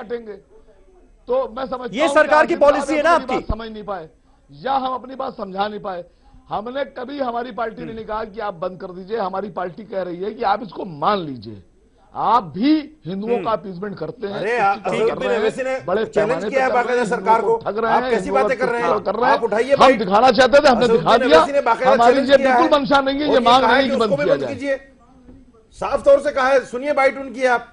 तो मैं समझता ये हूं सरकार कि की पॉलिसी है ना आप अपनी आपकी। बात समझ नहीं पाए या हम अपनी बात समझा नहीं पाए। हमने कभी हमारी पार्टी ने नहीं कहा कि आप बंद कर दीजिए। हमारी पार्टी कह रही है कि आप इसको मान लीजिए। आप भी हिंदुओं का अपीसमेंट करते हैं, अरे तुष्टिकरण कर रहे हैं, वैसे ने बड़े चैलेंज पैमाने किया है पे कर रहे हैं, बाकायदा सरकार हिंदुओं को। ठग रहे आप हैं, कैसी हिंदुओं बातें का कर रहे हैं? तुष्टिकरण कर रहे हैं। आप उठाइए हम बाइट। दिखाना चाहते थे, हमने दिखा असदुद्दीन दिया। अवैसी ने बाकायदा हमारी चैलेंज ये किया बिल्कुल है। मंशा नहीं है, और ये मांग कहा है नहीं है कि उसको बंद भी किया बंद जाए। कीजिए। साफ तौर से कहा है, सुनिए बाइट उनकी आप।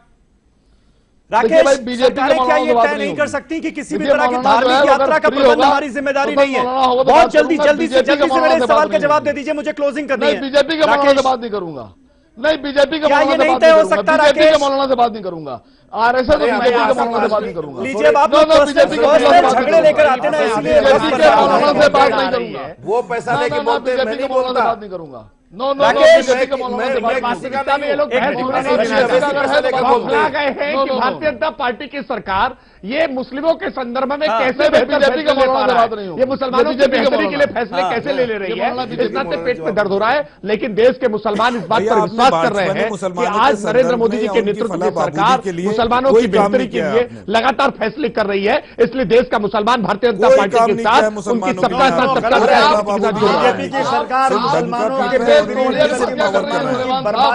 राकेश, भाई, बीजेपी के सरकारें क्या मौलाना ये से बात तय नहीं नहीं होगी। कर सकती कि किसी भी देखिए, तरह की मौलाना जो है, धार्मिक अगर यात्रा का फ्री प्रबंध होगा, हमारी जिम्मेदारी तो नहीं है। मौलाना होगा तो बहुत बात जल्दी करूंगा, जल्दी से बीजेपी के मेरे मौलाना इस से सवाल बात का नहीं जवाब दे होगी। दीजिए, मुझे क्लोजिंग करनी नहीं, है। बीजेपी के मौलाना से राकेश, बात नहीं करूंगा। नहीं, बीजेपी के क्या ये मौलाना से नहीं बात तय नहीं हो करूंगा। सकता, बीजेपी के राकेश? मौलाना से बात नहीं करूंगा। आरएसएस और बीजेपी के मौलाना से बात नहीं करूंगा। लीजिए, अब आप नो, लोग नो, बीजेपी के मौलाना से पर्सनल बात झगड़े नहीं लेकर करूंगा। आते ना, इसलिए बीजेपी के मौलाना से बात नहीं करूंगा। वो पैसा लेके बोलते हैं, मैं बीजेपी नहीं के मौलाना से बोलता। बात नहीं करूंगा। नो, नो, राकेश, बीजेपी के मौलाना से बात नहीं वास्तविकता में ये लोग एक बहस मिनट, मौलाना एक रशीद मिनट, अवैसी पैसा लेकर बोलते बौखला हैं। गए हैं नो, कि नो, भारतीय नो। जनता पार्टी की सरकार ये मुस्लिमों के संदर्भ में हाँ, कैसे नहीं, बेहतर बीजेपी फैसले के ले पा मौलाना से रहा बात नहीं है, होगी। ये मुसलमानों ये की बीजेपी के बेहतरी के लिए मौलाना। फैसले हाँ, कैसे ले ले रही ये है, मौलाना बीजेपी इतना के तो पेट मौलाना में दर्द हो रहा है। लेकिन देश के मुसलमान इस बात भैया, पर आपने विश्वास कर भाजपा रहे ने हैं कि मुसलमानों के आज नरेंद्र संदर्भ मोदी में जी या के उनकी नेतृत्व की फलाह-बहबूदी सरकार के लिए मुसलमानों कोई की काम बेहतरी नहीं के किया लिए आपने। लगातार फैसले कर रही है। इसलिए देश का मुसलमान भारतीय जनता कोई पार्टी काम के नहीं किया है साथ उनकी मुसलमानों सत्ता के लिए। साथ गलत टक्कर है, है, आप आपके साथ जुड़ रहा है। बीजेपी की सरकार मुसलमानों के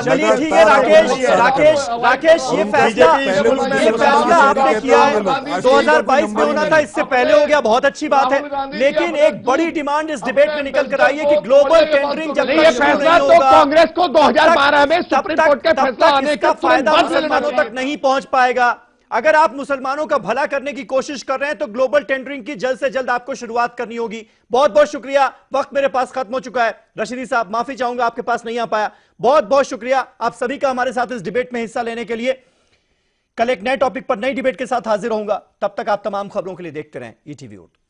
चलिए ठीक है राकेश, राकेश ये फैसला आपने किया है 2022 में होना था, इससे पहले हो गया, बहुत अच्छी बात है। लेकिन एक बड़ी डिमांड इस डिबेट में निकल कर आई है कि ग्लोबल टेंडरिंग जब नहीं, तक ये शुरू फैसला नहीं तो होगा, कांग्रेस को 2012 में तब सुप्रीम कोर्ट के तक फैसला आने के इसका तुरंत फायदा बाद लेना मुसलमानों चाहिए। तक नहीं पहुंच पाएगा। अगर आप मुसलमानों का भला करने की कोशिश कर रहे हैं तो ग्लोबल टेंडरिंग की जल्द से जल्द आपको शुरुआत करनी होगी। बहुत बहुत शुक्रिया, वक्त मेरे पास खत्म हो चुका है। रशीदी साहब, माफी चाहूंगा आपके पास नहीं आ पाया। बहुत बहुत शुक्रिया आप सभी का हमारे साथ इस डिबेट में हिस्सा लेने के लिए। कल एक नए टॉपिक पर नई डिबेट के साथ हाजिर होऊंगा। तब तक आप तमाम खबरों के लिए देखते रहें ईटीवी उर्दू।